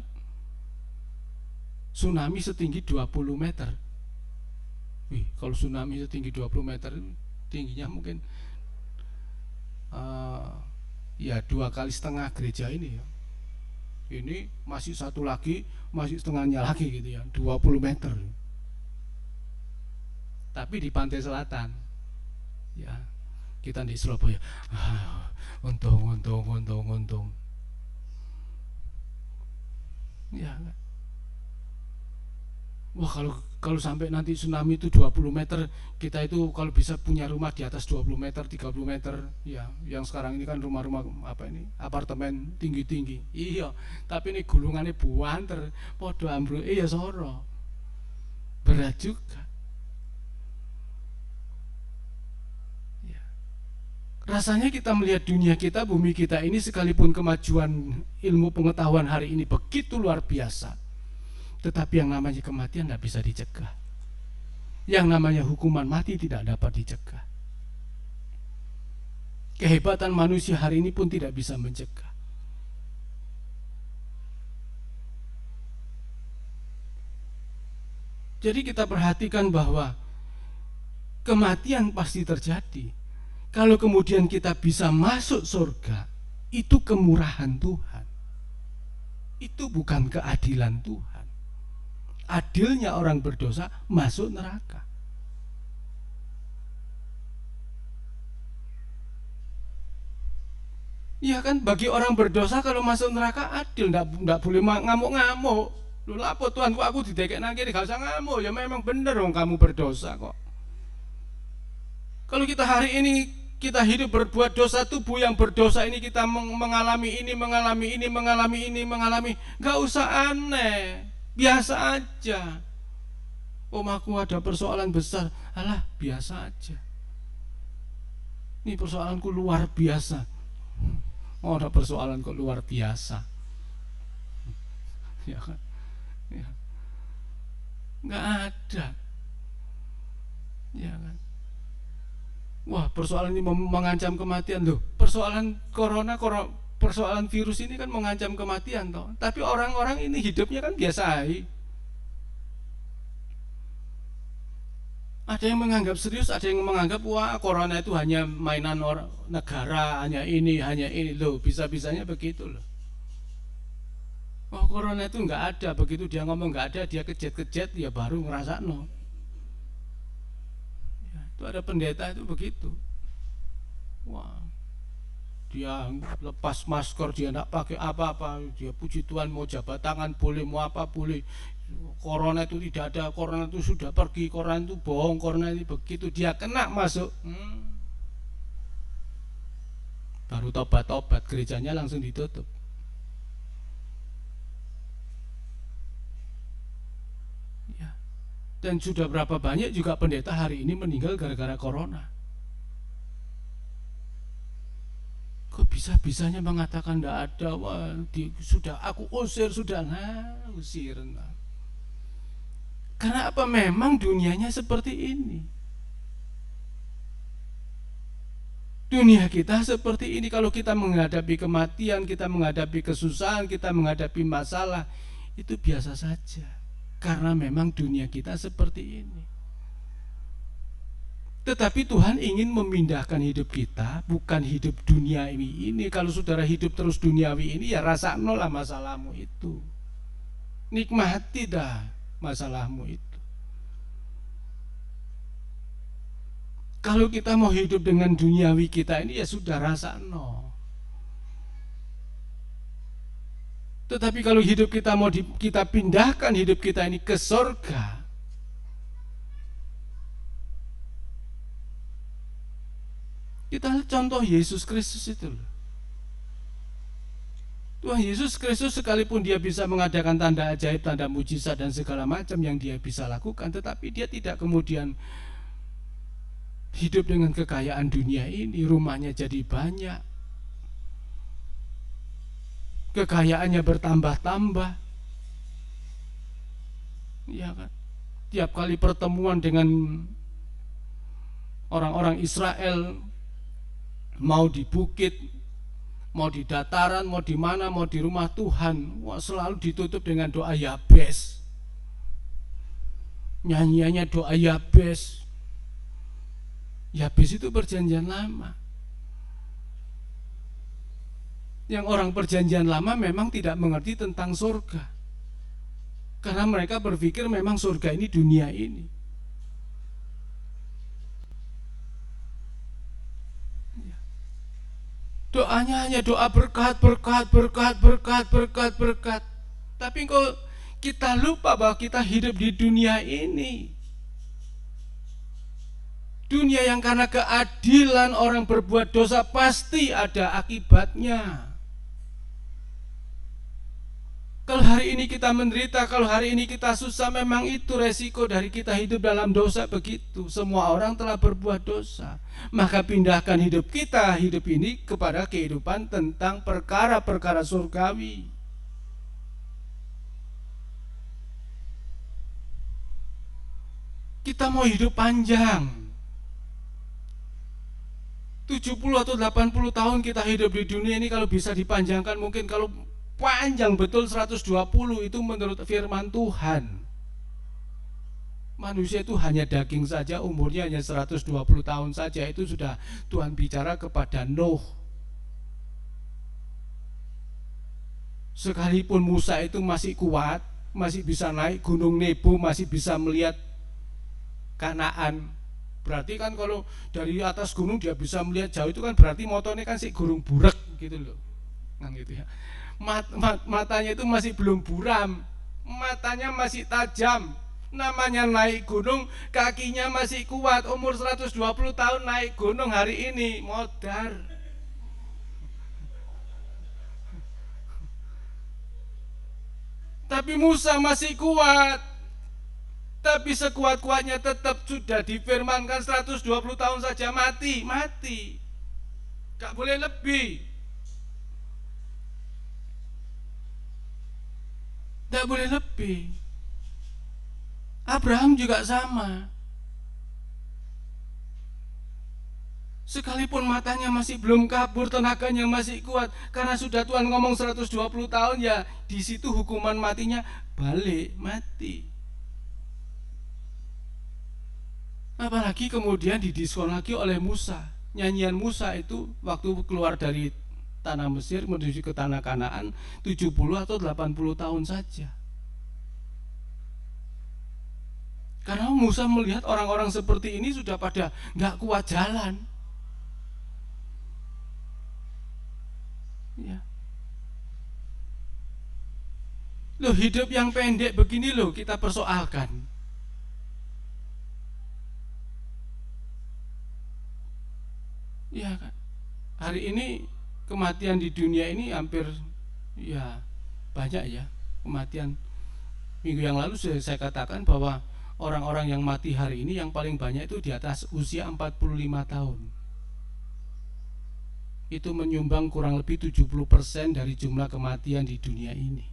tsunami setinggi 20 meter. Wih, kalau tsunami setinggi 20 meter, tingginya mungkin ya 2,5 kali gereja ini ya. Ini masih satu lagi, masih setengahnya lagi gitu ya, 20 meter. Tapi di pantai selatan, ya kita di Surabaya, untung. Ya, wah kalau sampai nanti tsunami itu 20 meter, kita itu kalau bisa punya rumah di atas 20 meter, 30 meter, ya yang sekarang ini kan rumah-rumah apa ini, apartemen tinggi-tinggi. Iya, tapi ini gulungannya buanter, podo ambruk, iya soro. Berat juga. Ya. Rasanya kita melihat dunia kita, bumi kita ini, sekalipun kemajuan ilmu pengetahuan hari ini begitu luar biasa, tetapi yang namanya kematian tidak bisa dicegah. Yang namanya hukuman mati tidak dapat dicegah. Kehebatan manusia hari ini pun tidak bisa mencegah. Jadi kita perhatikan bahwa kematian pasti terjadi. Kalau kemudian kita bisa masuk surga, itu kemurahan Tuhan. Itu bukan keadilan Tuhan. Adilnya orang berdosa masuk neraka. Iya kan, bagi orang berdosa kalau masuk neraka adil, enggak boleh ngamuk-ngamuk. Lho apa Tuhan, kok aku didekek nang kene, gak usah ngamuk, ya memang bener dong kamu berdosa kok. Kalau kita hari ini kita hidup berbuat dosa, tubuh yang berdosa ini kita mengalami ini, gak usah aneh. Biasa aja. Aku ada persoalan besar, alah biasa aja. Ini persoalanku luar biasa. Oh, ada persoalan kok luar biasa. Ya kan? Ya. Nggak ada. Ya kan? Wah, persoalan ini mengancam kematian loh. Persoalan persoalan virus ini kan mengancam kematian toh. Tapi orang-orang ini hidupnya kan biasa aja. Ada yang menganggap serius, ada yang menganggap wah corona itu hanya mainan negara, hanya ini loh, bisa-bisanya begitu loh. Wah corona itu nggak ada, begitu dia ngomong nggak ada, dia kejet-kejet, ya baru ngerasa no. Ya, itu ada pendeta itu begitu. Wah. Dia lepas masker, dia tidak pakai apa-apa, dia puji Tuhan, mau jabat tangan boleh, mau apa boleh. Corona itu tidak ada, corona itu sudah pergi, corona itu bohong, corona ini begitu, dia kena masuk. Baru tobat-tobat, gerejanya langsung ditutup. Ya. Dan sudah berapa banyak juga pendeta hari ini meninggal gara-gara corona. Kok bisa-bisanya mengatakan tidak ada, wah, sudah aku usir, sudah usir. Karena apa? Memang dunianya seperti ini. Dunia kita seperti ini. Kalau kita menghadapi kematian, kita menghadapi kesusahan, kita menghadapi masalah, itu biasa saja. Karena memang dunia kita seperti ini. Tetapi Tuhan ingin memindahkan hidup kita, bukan hidup duniawi ini. Kalau saudara hidup terus duniawi ini, ya rasa nol lah masalahmu itu. Nikmati dah masalahmu itu. Kalau kita mau hidup dengan duniawi kita ini ya sudah rasa no. Tetapi kalau hidup kita mau kita pindahkan hidup kita ini ke surga, kita contoh Yesus Kristus itu loh. Tuhan Yesus Kristus sekalipun dia bisa mengadakan tanda ajaib, tanda mujizat dan segala macam yang dia bisa lakukan, tetapi dia tidak kemudian hidup dengan kekayaan dunia ini, rumahnya jadi banyak, kekayaannya bertambah-tambah. Ya kan? Tiap kali pertemuan dengan orang-orang Israel, mau di bukit, mau di dataran, mau di mana, mau di rumah Tuhan, wah, selalu ditutup dengan doa Yabes. Nyanyiannya doa Yabes. Yabes itu perjanjian lama. Yang orang perjanjian lama memang tidak mengerti tentang surga, karena mereka berpikir memang surga ini dunia ini. Doanya hanya doa berkat, berkat, berkat, berkat, berkat, berkat. Tapi kok kita lupa bahwa kita hidup di dunia ini, dunia yang karena keadilan orang berbuat dosa pasti ada akibatnya. Kalau hari ini kita menderita, kalau hari ini kita susah, memang itu resiko dari kita hidup dalam dosa begitu. Semua orang telah berbuat dosa. Maka pindahkan hidup kita, hidup ini kepada kehidupan tentang perkara-perkara surgawi. Kita mau hidup panjang, 70 atau 80 tahun kita hidup di dunia ini, kalau bisa dipanjangkan, mungkin kalau panjang betul 120, itu menurut firman Tuhan. Manusia itu hanya daging saja, umurnya hanya 120 tahun saja. Itu sudah Tuhan bicara kepada Nuh. Sekalipun Musa itu masih kuat, masih bisa naik gunung Nebo, masih bisa melihat Kanaan. Berarti kan kalau dari atas gunung dia bisa melihat jauh, itu kan berarti motornya kan si gurung burek gitu loh. Kan gitu ya. Matanya itu masih belum buram, matanya masih tajam. Namanya naik gunung, kakinya masih kuat. Umur 120 tahun naik gunung hari ini, modar. Tapi Musa masih kuat. Tapi sekuat-kuatnya tetap sudah difirmankan 120 tahun saja mati. Gak boleh lebih. Tidak boleh lebih. Abraham juga sama. Sekalipun matanya masih belum kabur, tenaganya masih kuat, karena sudah Tuhan ngomong 120 tahun, ya di situ hukuman matinya balik, mati. Apalagi kemudian didiskon lagi oleh Musa. Nyanyian Musa itu waktu keluar dari tanah Mesir menuju ke tanah Kanaan 70 atau 80 tahun saja. Karena Musa melihat orang-orang seperti ini sudah pada gak kuat jalan. Ya. Loh, hidup yang pendek begini loh kita persoalkan. Ya kan. Hari ini kematian di dunia ini hampir ya banyak ya kematian. Minggu yang lalu saya katakan bahwa orang-orang yang mati hari ini yang paling banyak itu di atas usia 45 tahun. Itu menyumbang kurang lebih 70% dari jumlah kematian di dunia ini.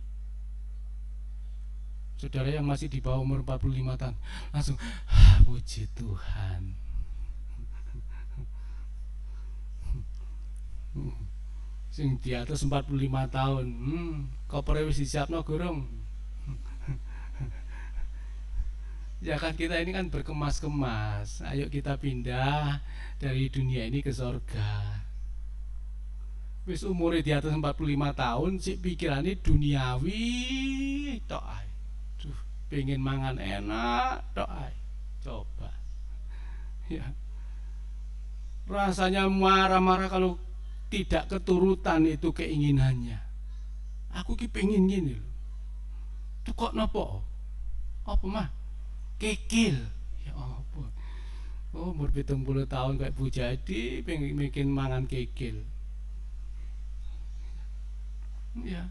Saudara yang masih di bawah umur 45 tahun langsung puji Tuhan. Sing di atas 45 tahun, kopernya wis disiapno gurung. Ya kan, kita ini kan berkemas-kemas. Ayo kita pindah dari dunia ini ke surga. Wis umurnya di atas 45 tahun, si pikirannya duniawi tok ae. Pengen mangan enak tok ae. Coba. Ya. rasanya marah-marah kalau tidak keturutan itu keinginannya. Aku ki pengen gini loh. Itu kok nopo? Apa mah? Kekil. Ya apa? Oh, umur 70 tahun kayak Bu Jadi pengen bikin mangan kekil. Ya,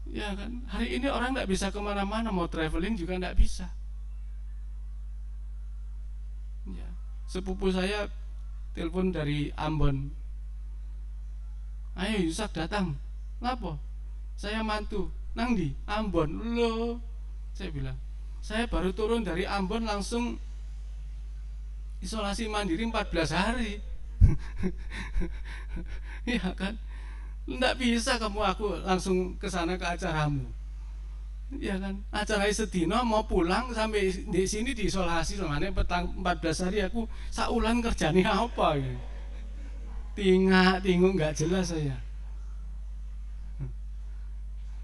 ya kan. Hari ini orang nggak bisa kemana-mana, mau traveling juga nggak bisa. Ya, sepupu saya telepon dari Ambon. Ayo Yusak datang. Ngapa? Saya mantu. Nang di Ambon. Loh, saya bilang, saya baru turun dari Ambon langsung isolasi mandiri 14 hari. Ya kan? Nggak bisa kamu aku langsung ke sana ke acaramu. Ya kan? Acara sedino mau pulang sampai di sini diisolasi selama 14 hari aku saulan kerjane apa gitu. Tinguk nggak jelas saya.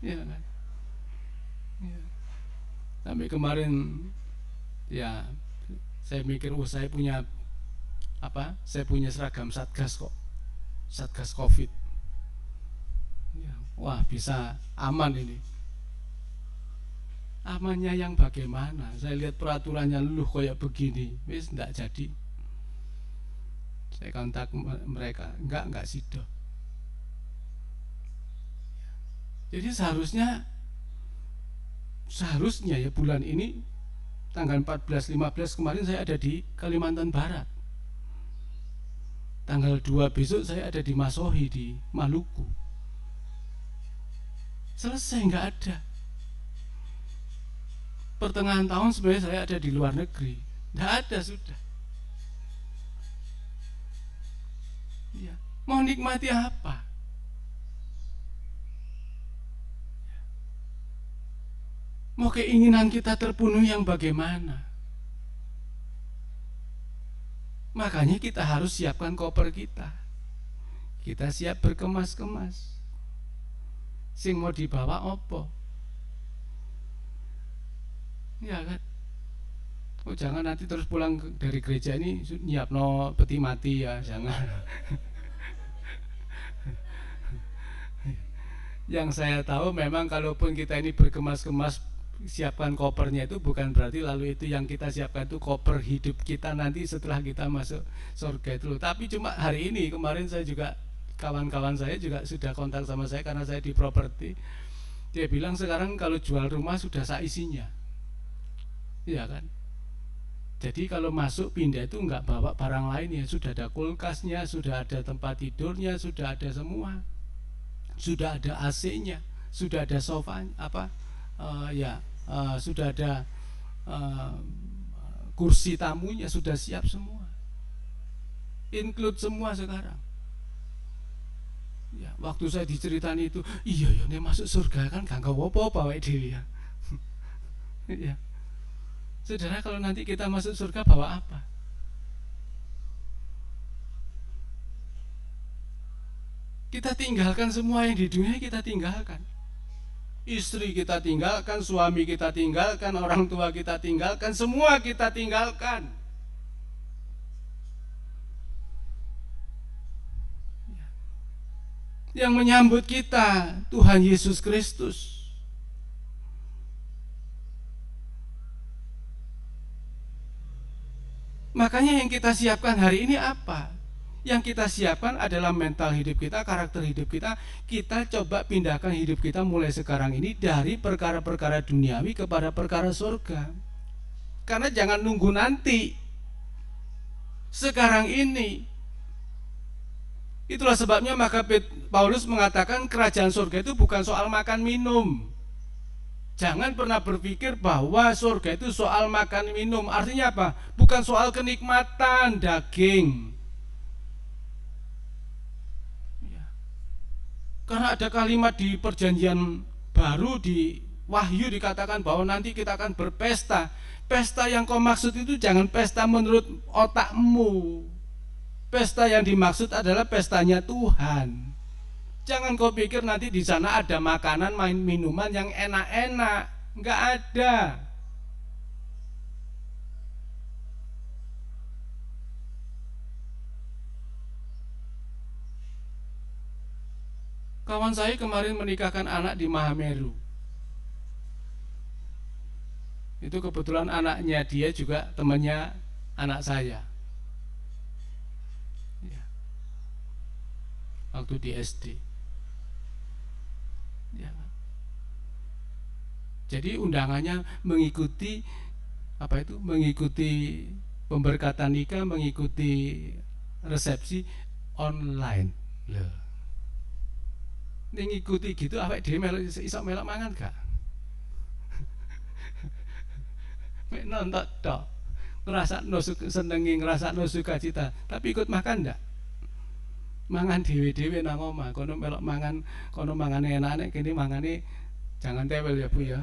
Ya kan? Ya. Sampai kemarin ya saya mikir saya punya apa? Saya punya seragam Satgas kok. Satgas Covid. Ya, wah bisa aman ini. Amannya yang bagaimana? Saya lihat peraturannya kayak begini, wis ndak jadi. Saya kontak mereka, enggak sido. Jadi seharusnya ya bulan ini tanggal 14-15 kemarin saya ada di Kalimantan Barat. Tanggal 2 besok saya ada di Masohi di Maluku. Selesai, nggak ada. Pertengahan tahun sebenarnya saya ada di luar negeri. Nggak ada sudah. Ya. Mau nikmati apa? Mau keinginan kita terpenuhi yang bagaimana? Makanya kita harus siapkan koper kita. Kita siap berkemas-kemas. Sing mau dibawa opo? Ya kan? Oh, jangan nanti terus pulang dari gereja ini nyiapno peti mati ya, jangan. Yang saya tahu memang kalaupun kita ini berkemas-kemas siapkan kopernya itu bukan berarti lalu itu yang kita siapkan itu koper hidup kita nanti setelah kita masuk surga itu. Tapi cuma hari ini kemarin saya juga kawan-kawan saya juga sudah kontak sama saya karena saya di properti. Dia bilang sekarang kalau jual rumah sudah seisinya. Iya kan? Jadi kalau masuk pindah itu nggak bawa barang lain ya, sudah ada kulkasnya, sudah ada tempat tidurnya, sudah ada semua. Sudah ada AC-nya, sudah ada sofa sudah ada kursi tamunya, sudah siap semua, include semua sekarang. Ya, waktu saya diceritain itu, iya ya, ini masuk surga kan gak apa-apa wae dhewe ya. Ya. Saudara, kalau nanti kita masuk surga bawa apa? Kita tinggalkan semua yang di dunia, kita tinggalkan. Istri kita tinggalkan, suami kita tinggalkan, orang tua kita tinggalkan, semua kita tinggalkan. Yang menyambut kita Tuhan Yesus Kristus. Makanya yang kita siapkan hari ini apa? Yang kita siapkan adalah mental hidup kita, karakter hidup kita. Kita coba pindahkan hidup kita mulai sekarang ini dari perkara-perkara duniawi kepada perkara surga. Karena jangan nunggu nanti, sekarang ini. Itulah sebabnya maka Paulus mengatakan kerajaan surga itu bukan soal makan minum. Jangan pernah berpikir bahwa surga itu soal makan minum. Artinya apa? Bukan soal kenikmatan daging. Karena ada kalimat di perjanjian baru di Wahyu dikatakan bahwa nanti kita akan berpesta. Pesta yang kau maksud itu jangan pesta menurut otakmu. Pesta yang dimaksud adalah pestanya Tuhan. Jangan kau pikir nanti di sana ada makanan, minuman yang enak-enak. Enggak ada. Kawan saya kemarin menikahkan anak di Mahameru. Itu kebetulan anaknya dia juga temannya anak saya. Ya, waktu di SD. Ya. Jadi undangannya mengikuti apa itu? Mengikuti pemberkatan nikah, mengikuti resepsi online. Loh. Ini ngikuti gitu awake dhewe melok iso melok mangan gak? Mek nonton tok. Ngrasakno senengi, ngrasakno sukacita, tapi ikut makan ndak? Mangan dhewe-dhewe nang omah, kono melok mangan, kono mangane enak-enak, kene mangane jangan tewel ya Bu ya.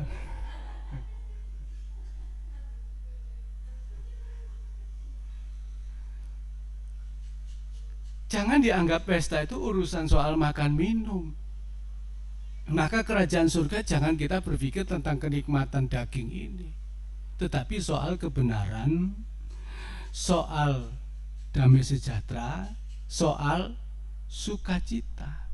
Jangan dianggap pesta itu urusan soal makan minum. Maka kerajaan surga jangan kita berpikir tentang kenikmatan daging ini, tetapi soal kebenaran, soal damai sejahtera, soal sukacita.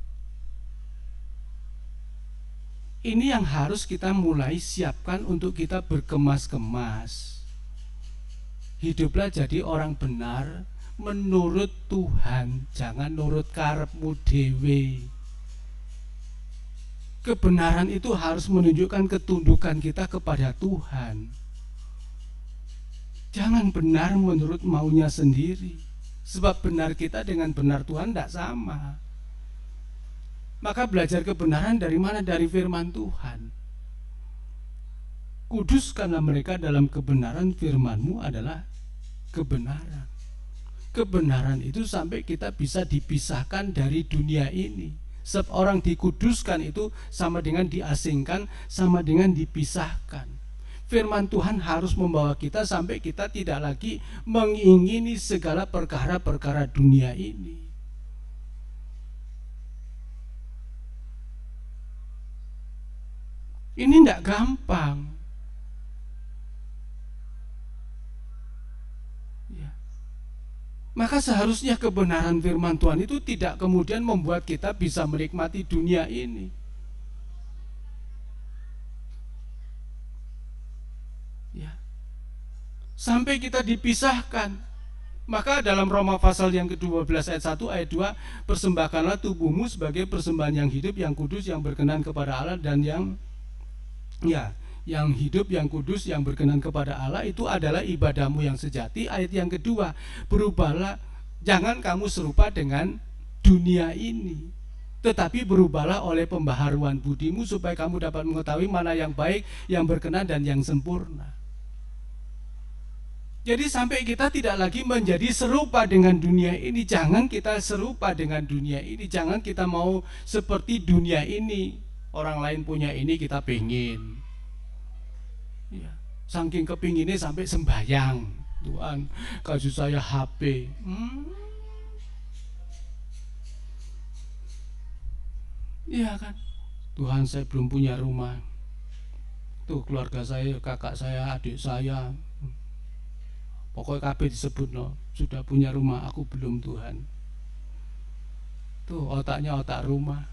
Ini yang harus kita mulai siapkan untuk kita berkemas-kemas. Hiduplah jadi orang benar menurut Tuhan, jangan nurut karepmu dewe. Kebenaran itu harus menunjukkan ketundukan kita kepada Tuhan. Jangan benar menurut maunya sendiri, sebab benar kita dengan benar Tuhan tidak sama. Maka belajar kebenaran dari mana? Dari firman Tuhan. Kuduskanlah mereka dalam kebenaran, firman-Mu adalah kebenaran. Kebenaran itu sampai kita bisa dipisahkan dari dunia ini. Sebab orang dikuduskan itu sama dengan diasingkan, sama dengan dipisahkan. Firman Tuhan harus membawa kita sampai kita tidak lagi mengingini segala perkara-perkara dunia ini. Ini tidak gampang. Maka seharusnya kebenaran firman Tuhan itu tidak kemudian membuat kita bisa menikmati dunia ini. Ya. Sampai kita dipisahkan. Maka dalam Roma pasal yang ke-12 ayat 1 ayat 2, persembahkanlah tubuhmu sebagai persembahan yang hidup, yang kudus, yang berkenan kepada Allah, dan yang hidup, yang kudus, yang berkenan kepada Allah, itu adalah ibadahmu yang sejati. Ayat yang kedua, berubahlah, jangan kamu serupa dengan dunia ini, tetapi berubahlah oleh pembaharuan budimu, supaya kamu dapat mengetahui mana yang baik, yang berkenan, dan yang sempurna. Jadi sampai kita tidak lagi menjadi serupa dengan dunia ini. Jangan kita serupa dengan dunia ini, jangan kita mau seperti dunia ini. Orang lain punya ini kita pengen. Ya, saking kepinginnya sampai sembahyang, Tuhan kasih saya HP. Iya kan, Tuhan saya belum punya rumah. Tuh keluarga saya, kakak saya, adik saya, pokoknya KB disebut no, sudah punya rumah, aku belum Tuhan. Tuh otaknya otak rumah.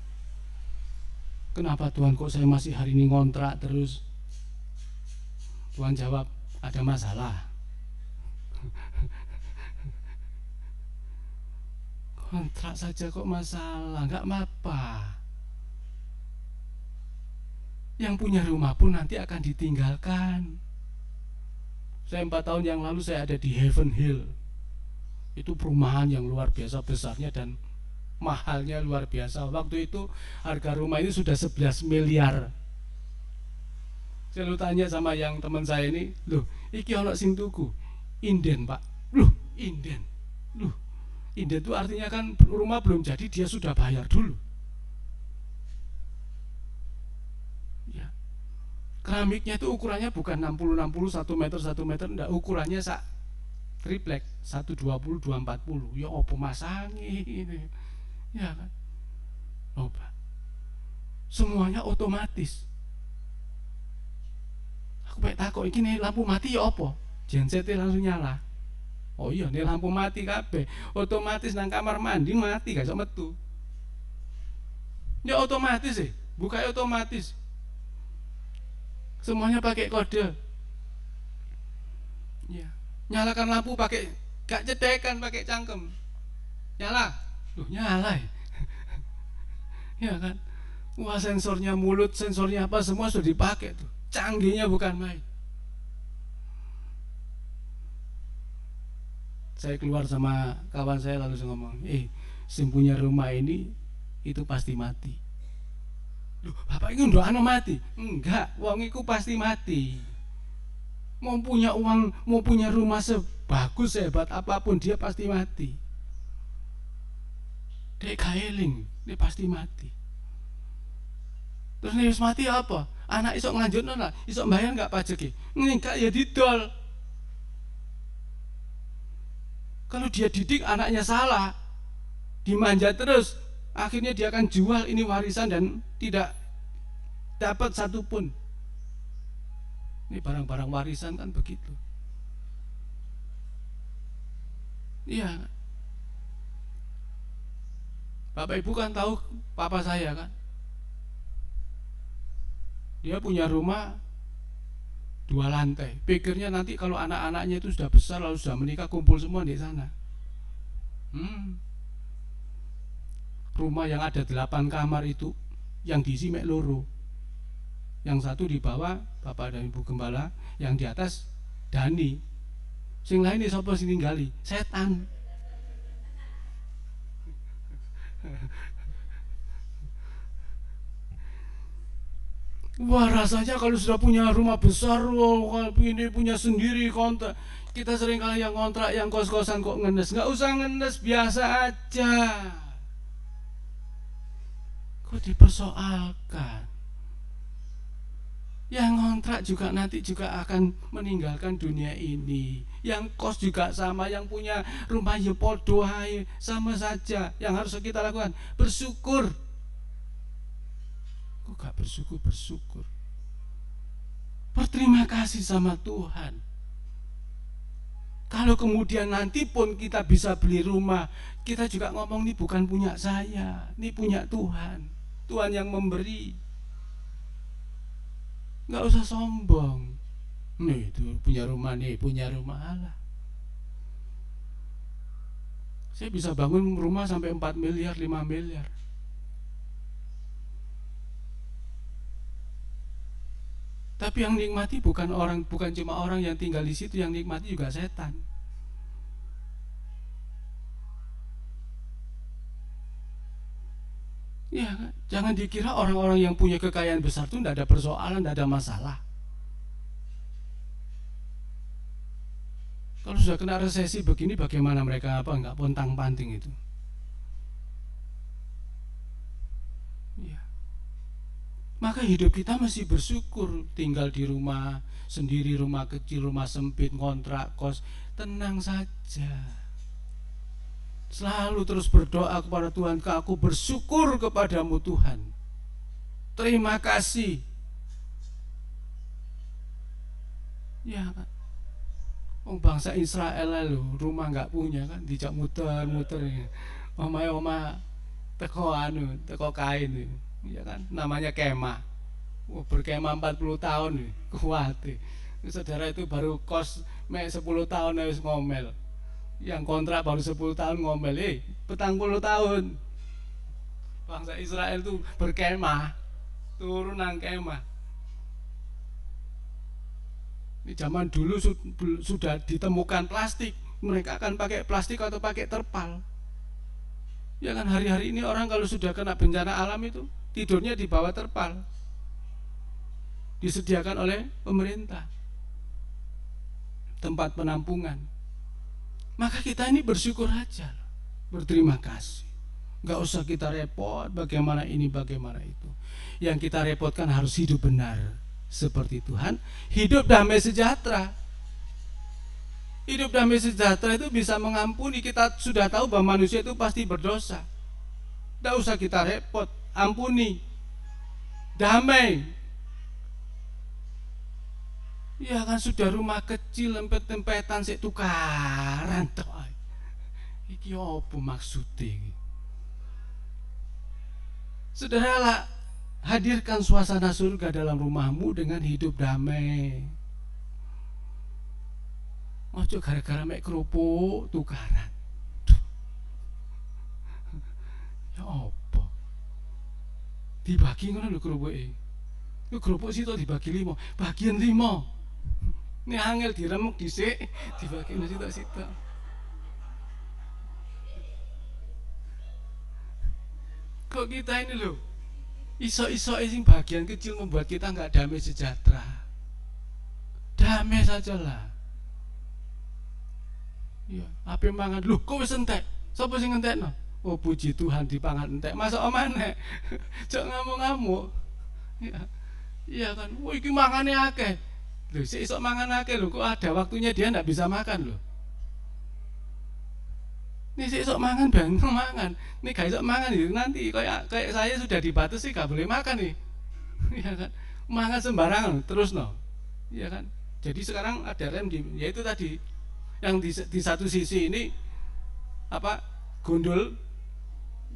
Kenapa Tuhan kok saya masih hari ini ngontrak terus? Tuhan jawab, ada masalah. Kontrak saja kok masalah, nggak apa-apa. Yang punya rumah pun nanti akan ditinggalkan. Saya 4 tahun yang lalu saya ada di Heaven Hill. Itu perumahan yang luar biasa besarnya dan mahalnya luar biasa. Waktu itu harga rumah ini sudah 11 miliar. Saya lalu tanya sama yang teman saya ini, loh, iki ono sing tuku. Inden Pak. Loh, inden. Loh, inden itu artinya kan rumah belum jadi dia sudah bayar dulu. Ya. Keramiknya itu ukurannya bukan 60-60, 1 meter 1 meter, enggak, ukurannya sak triplek 120 240. Ya apa masangi ini. Ya kan. Loba. Semuanya otomatis. Baik takut ini lampu mati ya apa? Gensetnya langsung nyala. Oh iya, ini lampu mati kabeh. Otomatis nang kamar mandi mati gak iso metu. Ya otomatis sih, bukanya otomatis. Semuanya pakai kode. Ya. Nyalakan lampu pakai, gak cedekan pakai cangkem. Nyala. Loh, nyala ya. Ya kan? Wah, sensornya mulut, sensornya apa semua sudah dipakai tuh. Canggihnya bukan main. Saya keluar sama kawan saya lalu saya ngomong, sing punya rumah ini itu pasti mati. Loh, bapak ini udah mati? Enggak, wong iku pasti mati. Mau punya uang, mau punya rumah sebagus sehebat apapun dia pasti mati. Dek kaeling, dia pasti mati. Terus nih mati apa? Anak isok ngelanjutno lah, isok bayar nggak pajak? Enggak ya didol. Kalau dia didik anaknya salah, dimanja terus, akhirnya dia akan jual ini warisan dan tidak dapat satupun. Ini barang-barang warisan kan begitu. Iya. Bapak Ibu kan tahu papa saya kan. Dia punya rumah 2 lantai. Pikirnya nanti kalau anak-anaknya itu sudah besar lalu sudah menikah kumpul semua di sana. Rumah yang ada 8 kamar itu yang diisi mek loro. Yang satu di bawah Bapak dan Ibu Gembala, yang di atas Dani. Sing lain ini sapa sing ninggali? Setan. Wah, rasanya kalau sudah punya rumah besar, ini punya sendiri kontrak. Kita sering kali yang kontrak, yang kos-kosan kok ngenes. Nggak usah ngenes, biasa aja. Kok dipersoalkan? Yang kontrak juga nanti juga akan meninggalkan dunia ini. Yang kos juga sama, yang punya rumah ya podo ae, sama saja. Yang harus kita lakukan bersyukur. Kok gak bersyukur? Bersyukur, berterima kasih sama Tuhan. Kalau kemudian nanti pun kita bisa beli rumah, kita juga ngomong ini bukan punya saya, ini punya Tuhan. Tuhan yang memberi. Gak usah sombong. Nih itu punya rumah, nih punya rumah Allah. Saya bisa bangun rumah sampai 4 miliar, 5 miliar. Tapi yang nikmati bukan cuma orang yang tinggal di situ, yang nikmati juga setan. Ya, jangan dikira orang-orang yang punya kekayaan besar itu tidak ada persoalan, tidak ada masalah. Kalau sudah kena resesi begini, bagaimana mereka nggak pontang-panting itu? Ya. Maka hidup kita mesti bersyukur. Tinggal di rumah sendiri, rumah kecil, rumah sempit, kontrak, kos, tenang saja. Selalu terus berdoa kepada Tuhan, aku bersyukur kepadamu Tuhan. Terima kasih. Ya kan? Bangsa Israel lalu rumah nggak punya kan, dijak muter-muter. Oma teko kain. Ya kan, namanya kemah. Berkemah 40 tahun nih, kuat. Saudara itu baru kos 10 tahun harus ngomel. Yang kontrak baru 10 tahun ngomel, 40 tahun. Bangsa Israel itu berkemah, turunan kemah. Di zaman dulu sudah ditemukan plastik, mereka akan pakai plastik atau pakai terpal. Ya kan, hari-hari ini orang kalau sudah kena bencana alam itu tidurnya di bawah terpal, disediakan oleh pemerintah tempat penampungan. Maka kita ini bersyukur aja, berterima kasih. Gak usah kita repot bagaimana ini bagaimana itu. Yang kita repotkan harus hidup benar seperti Tuhan, hidup damai sejahtera. Hidup damai sejahtera itu bisa mengampuni. Kita sudah tahu bahwa manusia itu pasti berdosa. Tidak usah kita repot, ampuni, damai. Ya kan, sudah rumah kecil lempet-lempetan sik tukaran tok. Iki apa maksudnya? Saudara, hadirkan suasana surga dalam rumahmu dengan hidup damai. Ojo gara-gara mek kerupuk tukaran. Ya apa? Dibagi ngono lho kerupuke. Yo kerupuk sito dibagi 5, bagian 5. Ini angel diremuk dhisik, dibagi sito-sito. Kok kita ini loh, iso-iso sing bagian kecil membuat kita nggak damai sejahtera. Damai sajalah. Ya, ape mangan lho kok wis entek. Sapa sing entekno? Oh puji Tuhan dipangan entek. Masa omane. Jok ngamuk-ngamuk. Ya. Iya kan. Oh iki mangane akeh. Lho sik iso mangan akeh lho, kok ada waktunya dia ndak bisa makan lho. Nih sik iso mangan bang mangan. Nih gak iso mangan ya nanti kayak saya sudah dibatasi gak boleh makan nih. Iya kan. Mangan sembarangan terus no. Iya kan. Jadi sekarang ada rem yaitu tadi yang di satu sisi ini apa gondol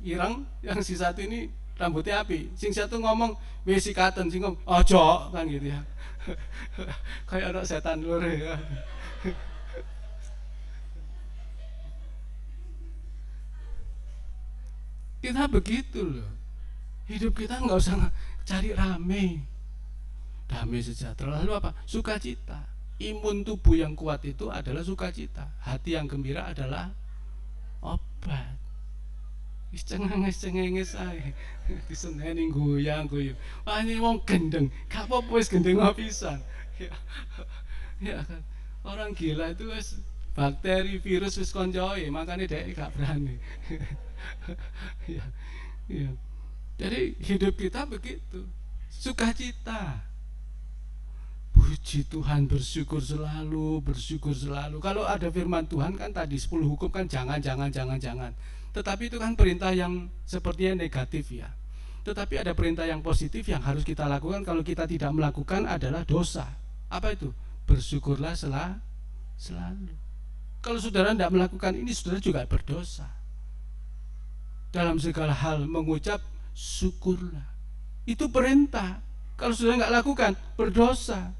ireng, yang si satu ini rambutnya api, sing satu ngomong wis sikaten, sing ngomong ojo kan gitu ya. Kayak ada setan luar ya. Kita begitu loh, hidup kita nggak usah cari rame, damai sejahtera. Lalu apa? Sukacita. Imun tubuh yang kuat itu adalah sukacita. Hati yang gembira adalah obat. Cengenges ae. Diseneni goyang-goyang. Wah ini wong gendeng, gak apa-apa wis gendeng pisan. Ya. Ya kan. Orang gila itu wis bakteri, virus wis koncoe, makanya dhek gak berani. Ya. Ya. Jadi hidup kita begitu. Sukacita. Puji Tuhan, bersyukur selalu. Kalau ada firman Tuhan kan tadi 10 hukum kan jangan. Tetapi itu kan perintah yang sepertinya negatif ya. Tetapi ada perintah yang positif yang harus kita lakukan. Kalau kita tidak melakukan adalah dosa. Apa itu? Bersyukurlah selalu. Kalau saudara tidak melakukan ini, saudara juga berdosa. Dalam segala hal mengucap syukurlah. Itu perintah. Kalau saudara nggak lakukan, berdosa.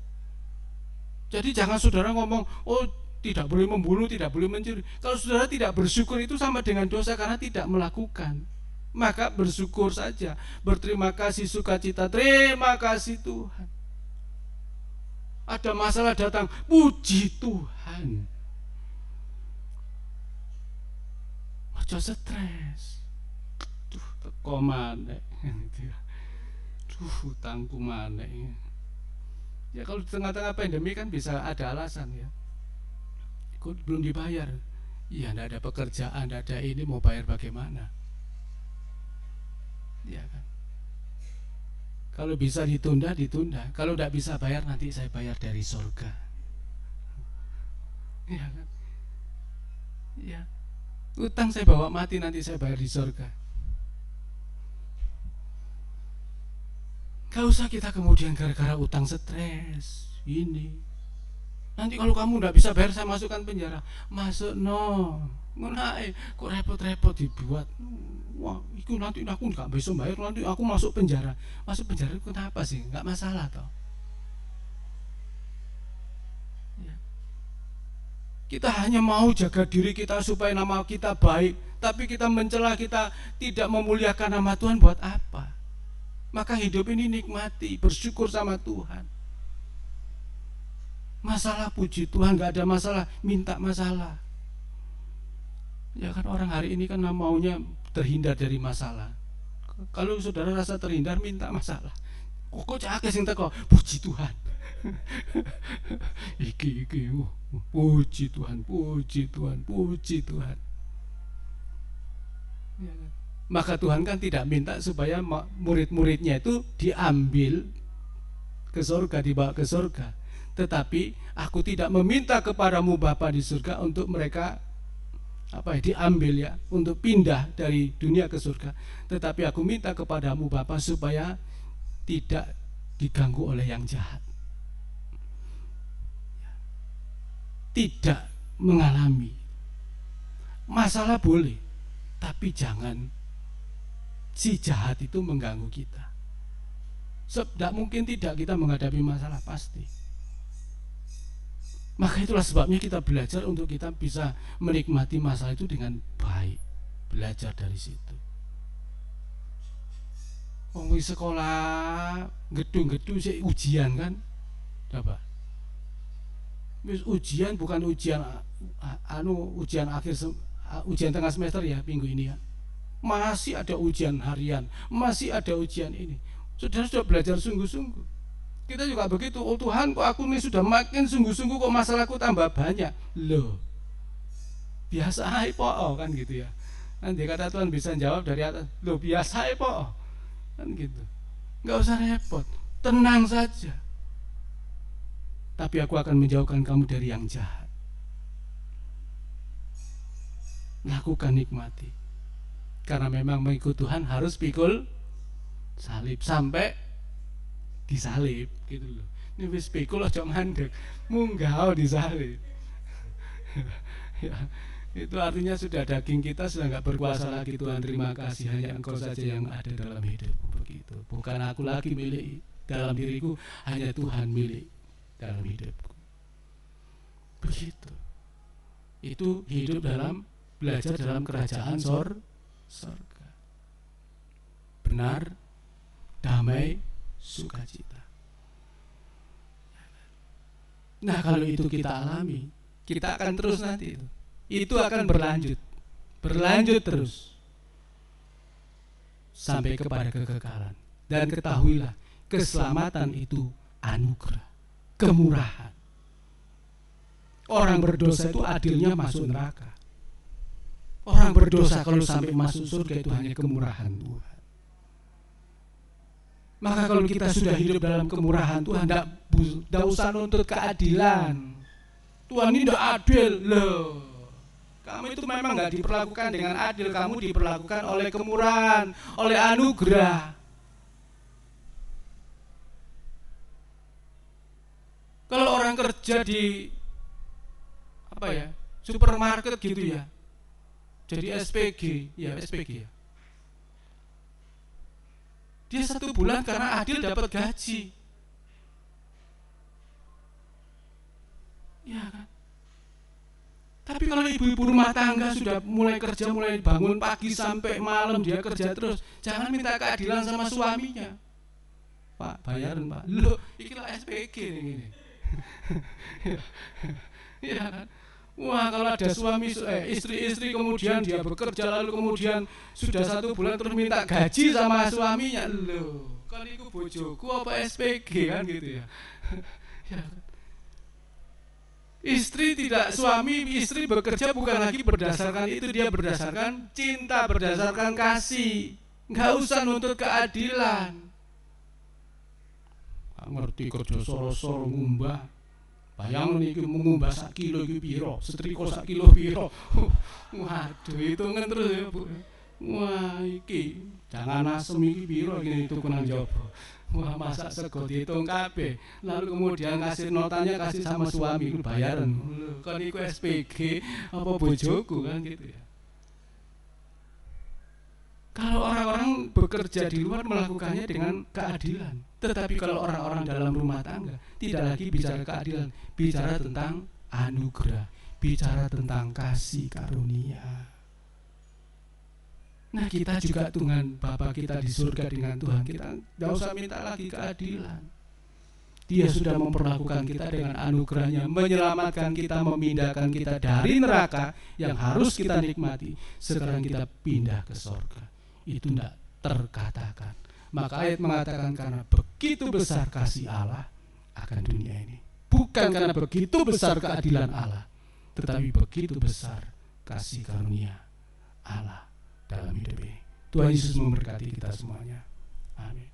Jadi jangan saudara ngomong, oh tidak boleh membunuh, tidak boleh mencuri. Kalau saudara tidak bersyukur itu sama dengan dosa karena tidak melakukan. Maka bersyukur saja, berterima kasih, sukacita, terima kasih Tuhan. Ada masalah datang, puji Tuhan. Ojo stres. Duh, teko maneh. Duh, utangku maneh. Ya kalau di tengah-tengah pandemi kan bisa ada alasan ya. Kok belum dibayar? Iya, tidak ada pekerjaan, tidak ada ini, mau bayar bagaimana? Ya kan. Kalau bisa ditunda. Kalau tidak bisa bayar, nanti saya bayar dari surga. Ya kan. Ya. Utang saya bawa mati, nanti saya bayar di surga. Gak usah kita kemudian gara-gara utang stres. Ini nanti kalau kamu tidak bisa bayar saya masukkan penjara. Masuk no. Mengenai kok repot-repot dibuat. Wah, itu nanti aku nggak bisa bayar, nanti aku masuk penjara. Masuk penjara itu kenapa sih? Nggak masalah toh. Ya. Kita hanya mau jaga diri kita supaya nama kita baik, tapi kita mencela, kita tidak memuliakan nama Tuhan, buat apa? Maka hidup ini nikmati, bersyukur sama Tuhan. Masalah puji Tuhan, gak ada masalah, minta masalah. Ya kan orang hari ini kan maunya terhindar dari masalah. Kalau saudara rasa terhindar, minta masalah. Kok cakep sing teko, puji Tuhan. iki puji Tuhan. Ya kan? Maka Tuhan kan tidak minta supaya murid-muridnya itu diambil ke surga, dibawa ke surga. Tetapi aku tidak meminta kepadamu Bapa di surga untuk mereka diambil ya, untuk pindah dari dunia ke surga. Tetapi aku minta kepadamu Bapa supaya tidak diganggu oleh yang jahat, tidak mengalami masalah boleh, tapi jangan si jahat itu mengganggu kita. Tidak mungkin tidak kita menghadapi masalah, pasti. Maka itulah sebabnya kita belajar untuk kita bisa menikmati masalah itu dengan baik. Belajar dari situ. Wong sekolah gedung-gedung sih ujian kan? Coba. Ujian bukan ujian ujian akhir ujian tengah semester ya minggu ini ya. Masih ada ujian harian, masih ada ujian ini. Sudah belajar sungguh-sungguh. Kita juga begitu. Oh Tuhan, kok aku ini sudah makin sungguh-sungguh kok masalahku tambah banyak. Loh. Biasa ae po kan gitu ya. Nanti kata Tuhan bisa jawab dari atas. Loh biasa ae po. Kan gitu. Enggak usah repot. Tenang saja. Tapi aku akan menjauhkan kamu dari yang jahat. Lakukan, nikmati. Karena memang mengikut Tuhan harus pikul salib sampai disalib gitu loh. Ini wis pikul aja mandek, munggah disalib. Ya, itu artinya sudah daging kita sudah enggak berkuasa lagi. Tuhan terima kasih, hanya Engkau saja yang ada dalam hidupku. Begitu. Bukan aku lagi milik dalam diriku, hanya Tuhan milik dalam hidupku. Begitu. Itu hidup dalam belajar dalam kerajaan sorga. Benar, damai, sukacita. Nah kalau itu kita alami, kita akan terus nanti itu akan berlanjut terus sampai kepada kekekalan. Dan ketahuilah, keselamatan itu anugerah, kemurahan. Orang berdosa itu adilnya masuk neraka. Orang berdosa kalau sampai masuk surga itu hanya kemurahan Tuhan. Maka kalau kita sudah hidup dalam kemurahan Tuhan, tidak usah nuntut keadilan. Tuhan ini tidak adil loh. Kamu itu memang nggak diperlakukan dengan adil, kamu diperlakukan oleh kemurahan, oleh anugerah. Kalau orang kerja di supermarket gitu ya, jadi SPG ya. Dia 1 bulan karena adil dapat gaji. Ya kan? Tapi kalau ibu-ibu rumah tangga sudah mulai kerja, mulai bangun pagi sampai malam dia kerja terus, jangan minta keadilan sama suaminya. Pak, bayaran Pak. Loh, ikilah SPG ini. Ya kan? Wah, kalau ada suami istri-istri kemudian dia bekerja lalu kemudian sudah 1 bulan terus minta gaji sama suaminya, loh kan itu bojoku apa SPG kan gitu ya. Ya. Istri bekerja bukan lagi berdasarkan itu, dia berdasarkan cinta, berdasarkan kasih. Nggak usah nuntut keadilan. Ngerti kerja soro-soro ngumbah. Bayang niki mengumbah 1 kilo iki piro, setrika 1 kilo piro. Waduh, hitungan terus ya, Bu. Wah, iki jangan asem iki piro iki tukunan jopo. Wah, masak sego dihitung kabeh. Lalu kemudian kasih notanya kasih sama suami bayaran. Kan iku SPG apa bojoku kan gitu ya. Kalau orang-orang bekerja di luar melakukannya dengan keadilan. Tetapi kalau orang-orang dalam rumah tangga tidak lagi bicara keadilan, bicara tentang anugerah, bicara tentang kasih karunia. Nah kita juga dengan Bapa kita di surga dengan Tuhan, kita tidak usah minta lagi keadilan. Dia sudah memperlakukan kita dengan anugerahnya, menyelamatkan kita, memindahkan kita dari neraka yang harus kita nikmati. Sekarang kita pindah ke surga. Itu tidak terkatakan. Maka ayat mengatakan karena begitu besar kasih Allah akan dunia ini. Bukan karena begitu besar keadilan Allah, tetapi begitu besar kasih karunia Allah dalam hidup ini. Tuhan Yesus memberkati kita semuanya. Amin.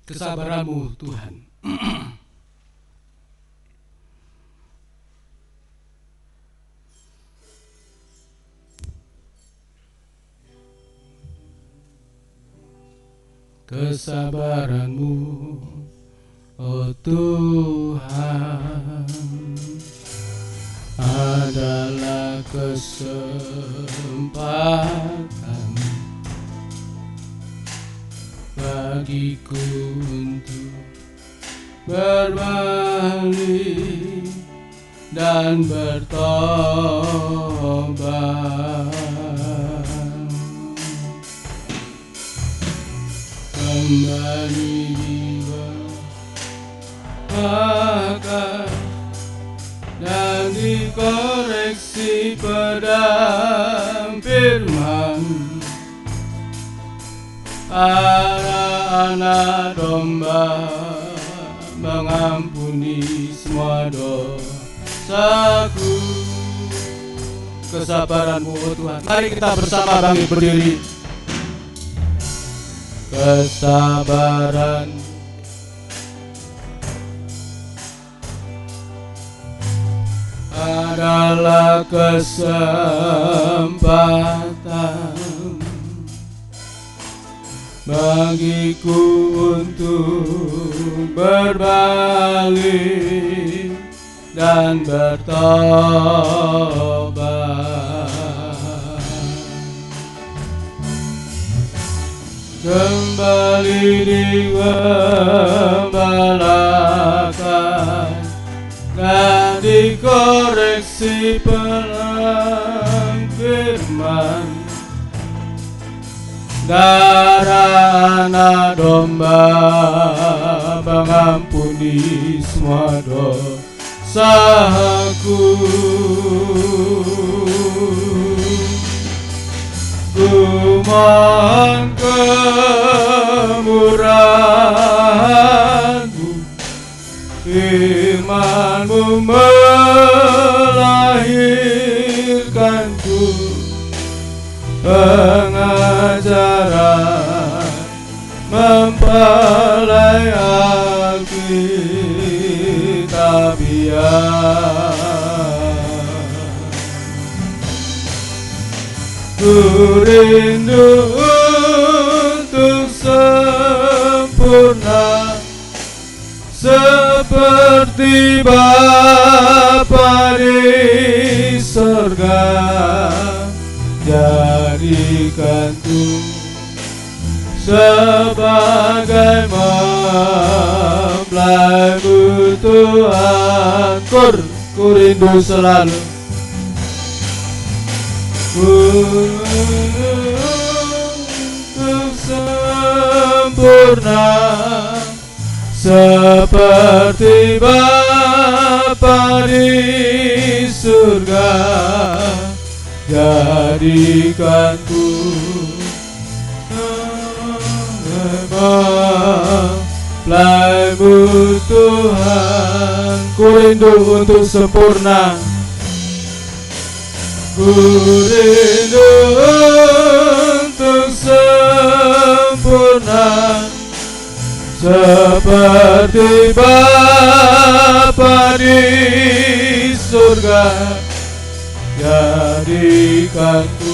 Kesabaran-Mu Tuhan kesabaran-Mu, oh Tuhan, adalah kesempatan bagiku untuk berbalik dan bertobat, kembali jiwa akal dan dikoreksi pedang firman, para anak domba mengampuni semua dosaku. Kesabaran-Mu, oh Tuhan. Mari kita bersama bangkit berdiri. Kesabaran adalah kesempatan bagiku untuk berbalik dan bertobat, kembali digembalakan dan dikoreksi pelang firman, darah anak domba mengampuni semua dosaku. Ku mohon kemurahan-Mu, firman-Mu melahirkanku, pengajaran mempelai Alkitabiah. Ku rindu untuk sempurna seperti Bapa di surga. Jadikan ku sebagai mempelai-Mu Tuhan. Ku rindu selalu untuk sempurna seperti Bapa di surga. Jadikan ku mempelai-Mu Tuhan. Ku rindu untuk sempurna, ku rindu untuk sempurna seperti Bapa di surga. Jadikan ku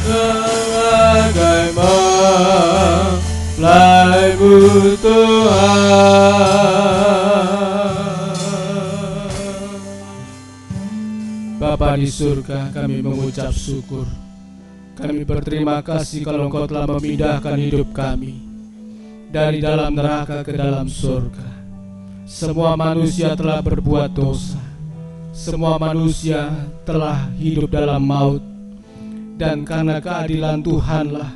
sebagai mempelai-Mu Tuhan. Bapa di surga, kami mengucap syukur. Kami berterima kasih kalau Engkau telah memindahkan hidup kami dari dalam neraka ke dalam surga. Semua manusia telah berbuat dosa. Semua manusia telah hidup dalam maut. Dan karena keadilan Tuhanlah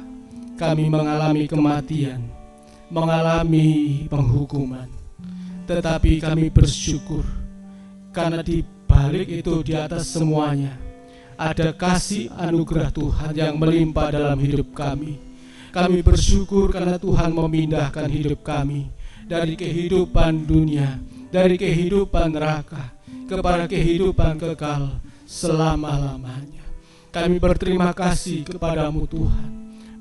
kami mengalami kematian, mengalami penghukuman. Tetapi kami bersyukur karena di balik itu, di atas semuanya, ada kasih anugerah Tuhan yang melimpah dalam hidup kami. Kami bersyukur karena Tuhan memindahkan hidup kami dari kehidupan dunia, dari kehidupan neraka, kepada kehidupan kekal selama-lamanya. Kami berterima kasih kepada-Mu Tuhan.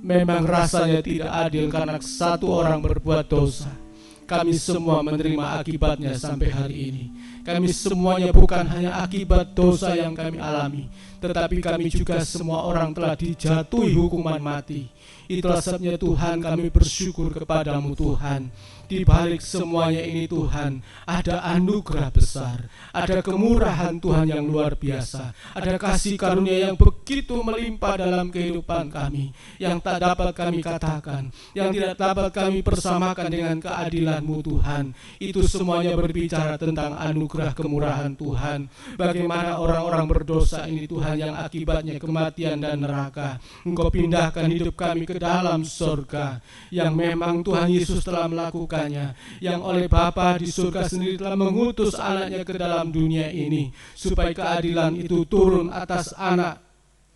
Memang rasanya tidak adil karena satu orang berbuat dosa, kami semua menerima akibatnya sampai hari ini. Kami semuanya bukan hanya akibat dosa yang kami alami, tetapi kami juga semua orang telah dijatuhi hukuman mati. Itulah sebabnya Tuhan, kami bersyukur kepadamu Tuhan. Di balik semuanya ini Tuhan, ada anugerah besar, ada kemurahan Tuhan yang luar biasa, ada kasih karunia yang begitu melimpah dalam kehidupan kami, yang tak dapat kami katakan, yang tidak dapat kami persamakan dengan keadilan-Mu Tuhan. Itu semuanya berbicara tentang anugerah kemurahan Tuhan. Bagaimana orang-orang berdosa ini Tuhan, yang akibatnya kematian dan neraka, Engkau pindahkan hidup kami ke dalam surga, yang memang Tuhan Yesus telah melakukannya, yang oleh Bapa di surga sendiri telah mengutus anaknya ke dalam dunia ini, supaya keadilan itu turun atas anak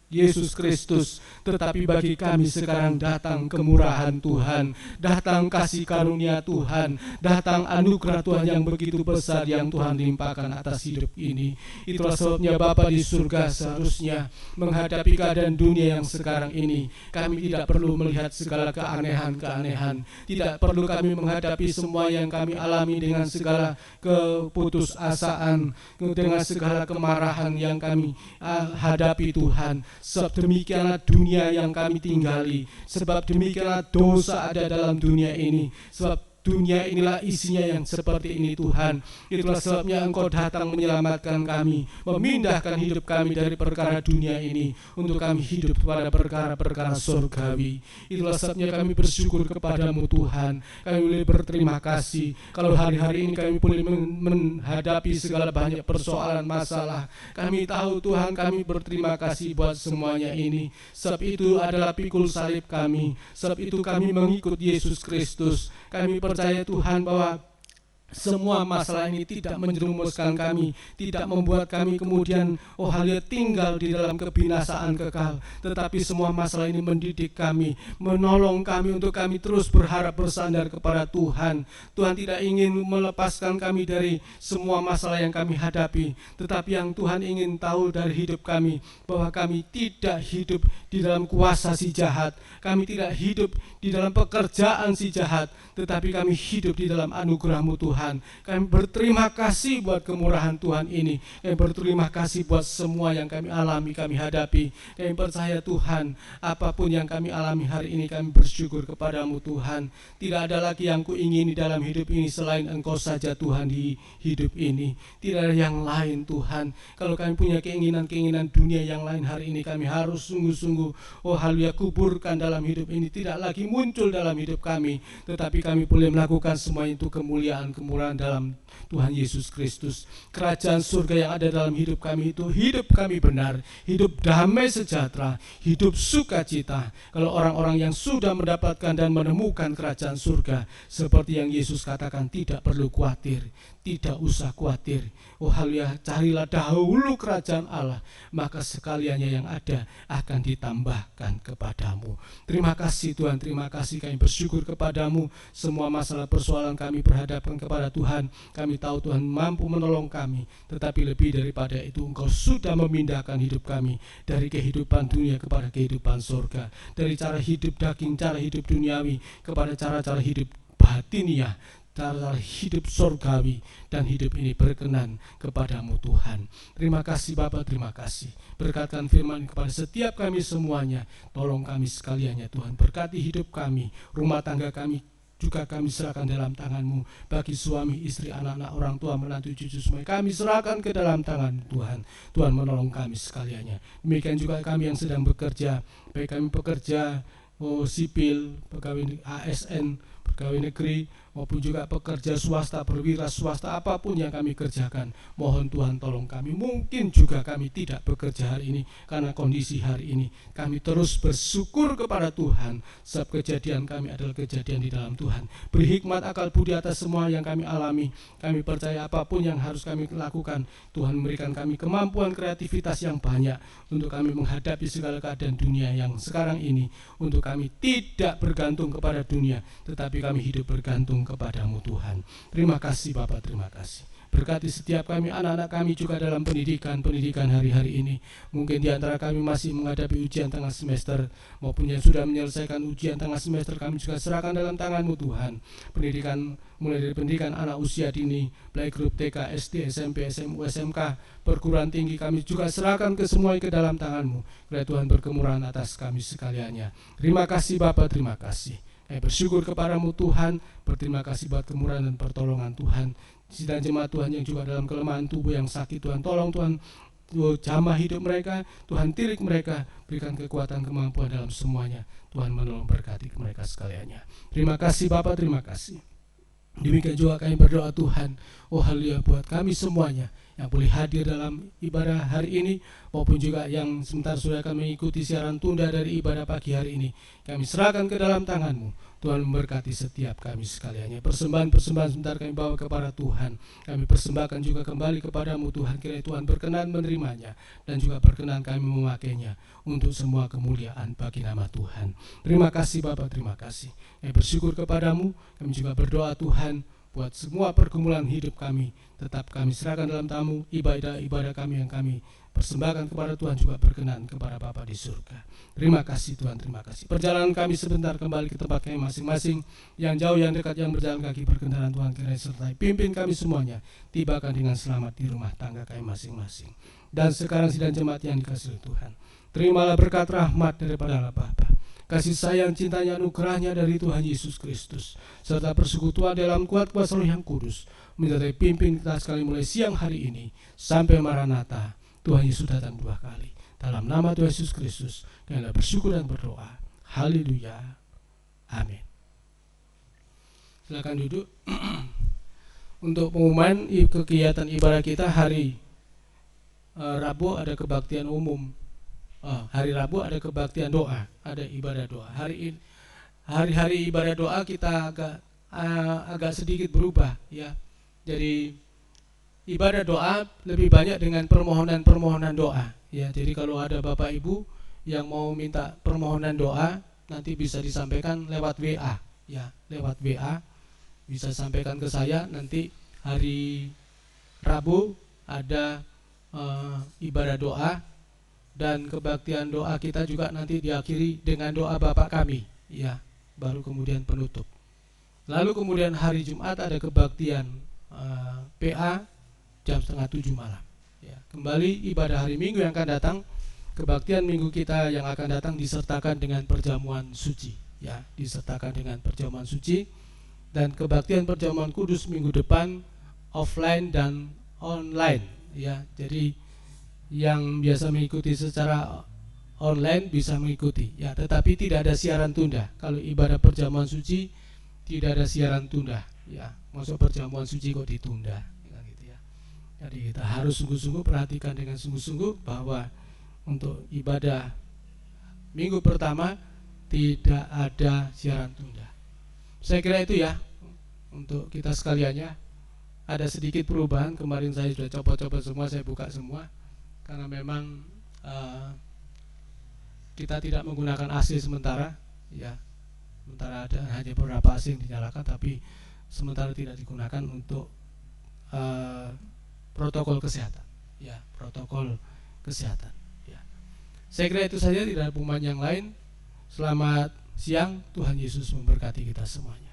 Yesus Kristus. Tetapi bagi kami sekarang datang kemurahan Tuhan, datang kasih karunia Tuhan, datang anugerah Tuhan yang begitu besar yang Tuhan limpahkan atas hidup ini. Itulah sebabnya Bapa di surga seharusnya menghadapi keadaan dunia yang sekarang ini, kami tidak perlu melihat segala keanehan-keanehan, tidak perlu kami menghadapi semua yang kami alami dengan segala keputusasaan, dengan segala kemarahan yang kami hadapi Tuhan. Sebab demikianlah dunia yang kami tinggali, sebab demikianlah dosa ada dalam dunia ini, sebab dunia inilah isinya yang seperti ini Tuhan. Itulah sebabnya Engkau datang menyelamatkan kami, memindahkan hidup kami dari perkara dunia ini untuk kami hidup pada perkara-perkara surgawi. Itulah sebabnya kami bersyukur kepadamu Tuhan. Kami boleh berterima kasih kalau hari-hari ini kami boleh menghadapi segala banyak persoalan masalah. Kami tahu Tuhan, kami berterima kasih buat semuanya ini. Sebab itu adalah pikul salib kami, sebab itu kami mengikut Yesus Kristus. Kami percaya Tuhan bahwa semua masalah ini tidak menjerumuskan kami, tidak membuat kami kemudian tinggal di dalam kebinasaan kekal, tetapi semua masalah ini mendidik kami, menolong kami untuk kami terus berharap bersandar kepada Tuhan. Tuhan tidak ingin melepaskan kami dari semua masalah yang kami hadapi, tetapi yang Tuhan ingin tahu dari hidup kami, bahwa kami tidak hidup di dalam kuasa si jahat, kami tidak hidup di dalam pekerjaan si jahat, tetapi kami hidup di dalam anugerah-Mu Tuhan. Kami berterima kasih buat kemurahan Tuhan ini. Kami berterima kasih buat semua yang kami alami, kami hadapi. Kami percaya Tuhan, apapun yang kami alami hari ini, kami bersyukur kepadamu Tuhan. Tidak ada lagi yang kuingini dalam hidup ini selain Engkau saja Tuhan di hidup ini. Tidak ada yang lain Tuhan. Kalau kami punya keinginan-keinginan dunia yang lain hari ini, kami harus sungguh-sungguh haleluya kuburkan dalam hidup ini. Tidak lagi muncul dalam hidup kami, tetapi kami boleh melakukan semua itu kemuliaan dalam Tuhan Yesus Kristus. Kerajaan surga yang ada dalam hidup kami itu hidup kami benar, hidup damai sejahtera, hidup sukacita. Kalau orang-orang yang sudah mendapatkan dan menemukan kerajaan surga, seperti yang Yesus katakan, tidak perlu khawatir, tidak usah khawatir. Haleluya, carilah dahulu kerajaan Allah, maka sekaliannya yang ada akan ditambahkan kepadamu. Terima kasih Tuhan, terima kasih. Kami bersyukur kepadamu. Semua masalah persoalan kami berhadapan kepada Tuhan, kami tahu Tuhan mampu menolong kami. Tetapi lebih daripada itu, Engkau sudah memindahkan hidup kami dari kehidupan dunia kepada kehidupan surga, dari cara hidup daging, cara hidup duniawi, kepada cara-cara hidup batiniah, cara hidup surgawi, dan hidup ini berkenan kepadamu Tuhan. Terima kasih Bapa, terima kasih. Berkatkan firman kepada setiap kami semuanya. Tolong kami sekaliannya Tuhan. Berkati hidup kami, rumah tangga kami juga kami serahkan dalam tangan-Mu. Bagi suami, istri, anak-anak, orang tua, menantu, cucu, semua kami serahkan ke dalam tangan Tuhan. Tuhan menolong kami sekaliannya. Demikian juga kami yang sedang bekerja, baik kami pekerja sipil, pegawai ASN, pegawai negeri, maupun juga pekerja swasta, perwira swasta, apapun yang kami kerjakan, mohon Tuhan tolong kami. Mungkin juga kami tidak bekerja hari ini karena kondisi hari ini. Kami terus bersyukur kepada Tuhan, sebab kejadian kami adalah kejadian di dalam Tuhan. Beri hikmat akal budi atas semua yang kami alami. Kami percaya apapun yang harus kami lakukan, Tuhan memberikan kami kemampuan kreativitas yang banyak untuk kami menghadapi segala keadaan dunia yang sekarang ini, untuk kami tidak bergantung kepada dunia, tetapi kami hidup bergantung kepadamu Tuhan. Terima kasih Bapak, terima kasih. Berkati setiap kami, anak-anak kami juga dalam pendidikan hari-hari ini. Mungkin di antara kami masih menghadapi ujian tengah semester, maupun yang sudah menyelesaikan ujian tengah semester, kami juga serahkan dalam tangan-Mu Tuhan. Pendidikan, mulai dari pendidikan anak usia dini, playgroup TK, SD, SMP, SMU, SMK, perguruan tinggi, kami juga serahkan ke semua ke dalam tangan-Mu. Kiranya Tuhan berkemurahan atas kami sekaliannya. Terima kasih Bapa, terima kasih. Kami bersyukur kepadamu Tuhan, berterima kasih buat kemurahan dan pertolongan Tuhan. Sidang jemaat Tuhan yang juga dalam kelemahan tubuh yang sakit, Tuhan tolong Tuhan, jamah hidup mereka, Tuhan tirik mereka, berikan kekuatan kemampuan dalam semuanya. Tuhan menolong berkati mereka sekaliannya. Terima kasih Bapa, terima kasih. Demikian juga kami berdoa Tuhan, oh haleluya, buat kami semuanya yang boleh hadir dalam ibadah hari ini, maupun juga yang sebentar sudah kami mengikuti siaran tunda dari ibadah pagi hari ini. Kami serahkan ke dalam tangan-Mu. Tuhan memberkati setiap kami sekaliannya. Persembahan-persembahan sebentar kami bawa kepada Tuhan. Kami persembahkan juga kembali kepadamu Tuhan. Kiranya Tuhan berkenan menerimanya, dan juga berkenan kami memakainya untuk semua kemuliaan bagi nama Tuhan. Terima kasih Bapa, terima kasih. Kami bersyukur kepadamu. Kami juga berdoa Tuhan, buat semua pergumulan hidup kami, tetap kami serahkan dalam tamu ibadah-ibadah kami yang kami persembahkan kepada Tuhan, juga berkenan kepada Bapa di surga. Terima kasih Tuhan, terima kasih. Perjalanan kami sebentar kembali ke tempat kami masing-masing, yang jauh, yang dekat, yang berjalan kaki berkendaraan, Tuhan kiranya sertai pimpin kami semuanya, tibakan dengan selamat di rumah tangga kami masing-masing. Dan sekarang sidang jemaat yang dikasihi Tuhan, terimalah berkat rahmat daripada Allah Bapa, kasih sayang, cintanya, anugerahnya dari Tuhan Yesus Kristus, serta persekutuan dalam kuat kuasa Roh yang kudus, menyertai pimpin kita sekali mulai siang hari ini sampai Maranatha. Tuhan Yesus datang dua kali. Dalam nama Tuhan Yesus Kristus, kami bersyukur dan berdoa. Haleluya. Amin. Silakan duduk. Untuk pengumuman kegiatan ibadah kita hari Rabu ada kebaktian umum. Hari Rabu ada kebaktian doa, ada ibadah doa. Hari-hari ibadah doa kita agak sedikit berubah ya. Jadi ibadah doa lebih banyak dengan permohonan doa ya. Jadi kalau ada Bapak Ibu yang mau minta permohonan doa, nanti bisa disampaikan lewat WA ya, lewat WA bisa sampaikan ke saya. Nanti hari Rabu ada ibadah doa, dan kebaktian doa kita juga nanti diakhiri dengan doa Bapak kami ya, baru kemudian penutup. Lalu kemudian hari Jumat ada kebaktian PA jam 6:30 malam ya. Kembali ibadah hari Minggu yang akan datang, kebaktian minggu kita yang akan datang disertakan dengan perjamuan suci ya, disertakan dengan perjamuan suci. Dan kebaktian perjamuan kudus minggu depan offline dan online ya. Jadi yang biasa mengikuti secara online bisa mengikuti ya, tetapi tidak ada siaran tunda. Kalau ibadah perjamuan suci tidak ada siaran tunda ya. Maksud perjamuan suci kok ditunda gitu ya. Jadi kita harus sungguh-sungguh perhatikan dengan sungguh-sungguh bahwa untuk ibadah minggu pertama tidak ada siaran tunda. Saya kira itu ya untuk kita sekaliannya. Ada sedikit perubahan, kemarin saya sudah coba-coba semua, saya buka semua, karena memang kita tidak menggunakan AC sementara ya. Sementara ada hanya beberapa AC yang dinyalakan, tapi sementara tidak digunakan untuk protokol kesehatan ya, protokol kesehatan ya. Saya kira itu saja, tidak ada pengumuman yang lain. Selamat siang, Tuhan Yesus memberkati kita semuanya.